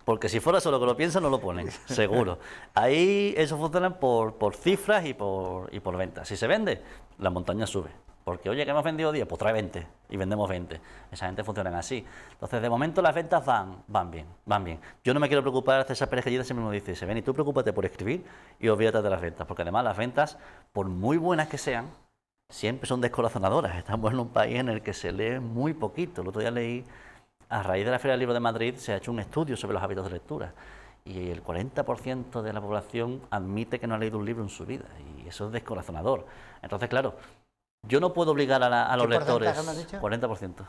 Porque si fuera solo que lo piensan, no lo ponen, seguro. Ahí eso funciona por cifras y por ventas. Si se vende, la montaña sube. Porque, oye, que hemos vendido 10, pues trae 20 y vendemos 20. Esa gente funciona así. Entonces, de momento las ventas van bien. Yo no me quiero preocupar, César Pérez Gallida siempre me dice, Sebeni, tú preocúpate por escribir y olvídate de las ventas. Porque además las ventas, por muy buenas que sean, siempre son descorazonadoras. Estamos en un país en el que se lee muy poquito. El otro día leí, a raíz de la Feria del Libro de Madrid, se ha hecho un estudio sobre los hábitos de lectura. Y el 40% de la población admite que no ha leído un libro en su vida. Y eso es descorazonador. Entonces, claro, yo no puedo obligar a los lectores... ¿Qué porcentaje me has dicho? 40%.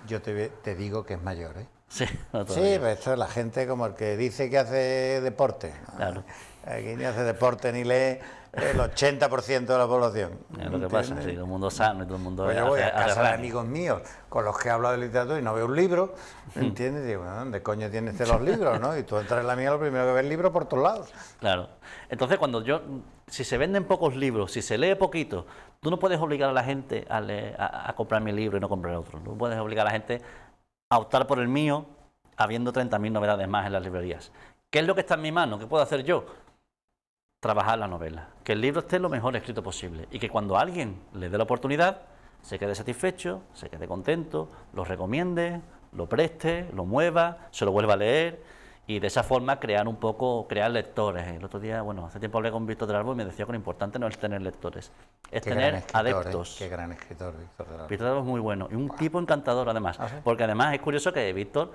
Yo te digo que es mayor, ¿eh? Sí, no Sí, todavía. pero esto es la gente como el que dice que hace deporte. Claro. Aquí ni hace deporte ni lee el 80% de la población. Es lo que pasa, sí, todo el mundo sano y todo el mundo... Pues yo voy a hace casa de running. amigos míos con los que he hablado de literatura y no veo un libro, ¿entiendes? Digo, bueno, ¿dónde coño tienes los libros, no? Y tú entras en la mía, lo primero que ves el libro por todos lados. Claro. Entonces, si se venden pocos libros, si se lee poquito, tú no puedes obligar a la gente a comprar mi libro y no comprar otro. No puedes obligar a la gente a optar por el mío, habiendo 30.000 novedades más en las librerías. ¿Qué es lo que está en mi mano? ¿Qué puedo hacer yo? Trabajar la novela, que el libro esté lo mejor escrito posible y que cuando alguien le dé la oportunidad se quede satisfecho, se quede contento, lo recomiende, lo preste, lo mueva, se lo vuelva a leer y de esa forma crear lectores. El otro día, bueno, hace tiempo hablé con Víctor del Árbol y me decía que lo importante no es tener lectores, es tener adeptos. Qué gran escritor, Víctor del Árbol. Víctor del Árbol es muy bueno y un tipo encantador además, ¿Ah, sí? porque además es curioso que Víctor,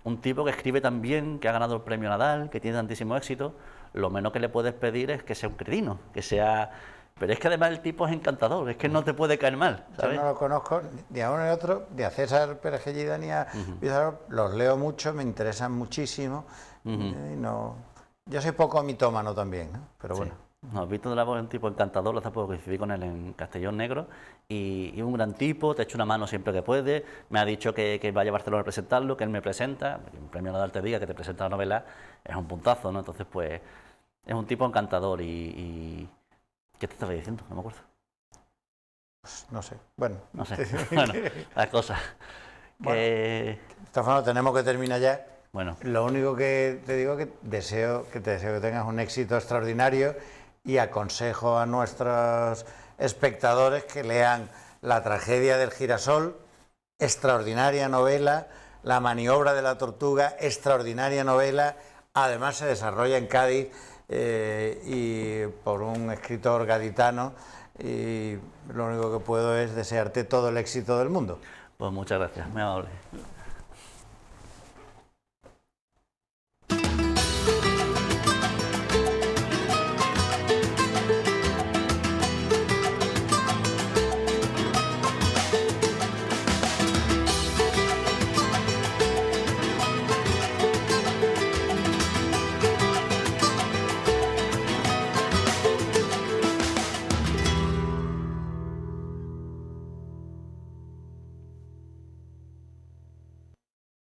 un tipo que escribe tan bien, que ha ganado el premio Nadal, que tiene tantísimo éxito, lo menos que le puedes pedir es que sea un cretino, que sea... Pero es que además el tipo es encantador, es que no te puede caer mal, ¿sabes? Yo no lo conozco ni a uno ni a otro, ni a César Pérez Gellida ni a Víctor, los leo mucho, me interesan muchísimo, y no... Yo soy poco mitómano también, ¿no? Pero bueno. No, Víctor del Árbol es un tipo encantador, hace poco coincidí con él en Castellón Negro y un gran tipo, te echa una mano siempre que puede, me ha dicho que vaya a Barcelona a presentarlo, que él me presenta, un premio Nadal te diga que te presenta la novela, es un puntazo, ¿no? Entonces pues es un tipo encantador y... ¿Qué te estaba diciendo? No me acuerdo. Pues no sé, bueno. No sé, bueno, las cosas. Bueno, de esta forma tenemos que terminar ya. Bueno. Lo único que te digo es que te deseo que tengas un éxito extraordinario y aconsejo a nuestros espectadores que lean La tragedia del girasol, extraordinaria novela, La maniobra de la tortuga, extraordinaria novela, además se desarrolla en Cádiz y por un escritor gaditano, y lo único que puedo es desearte todo el éxito del mundo. Pues muchas gracias, muy amable.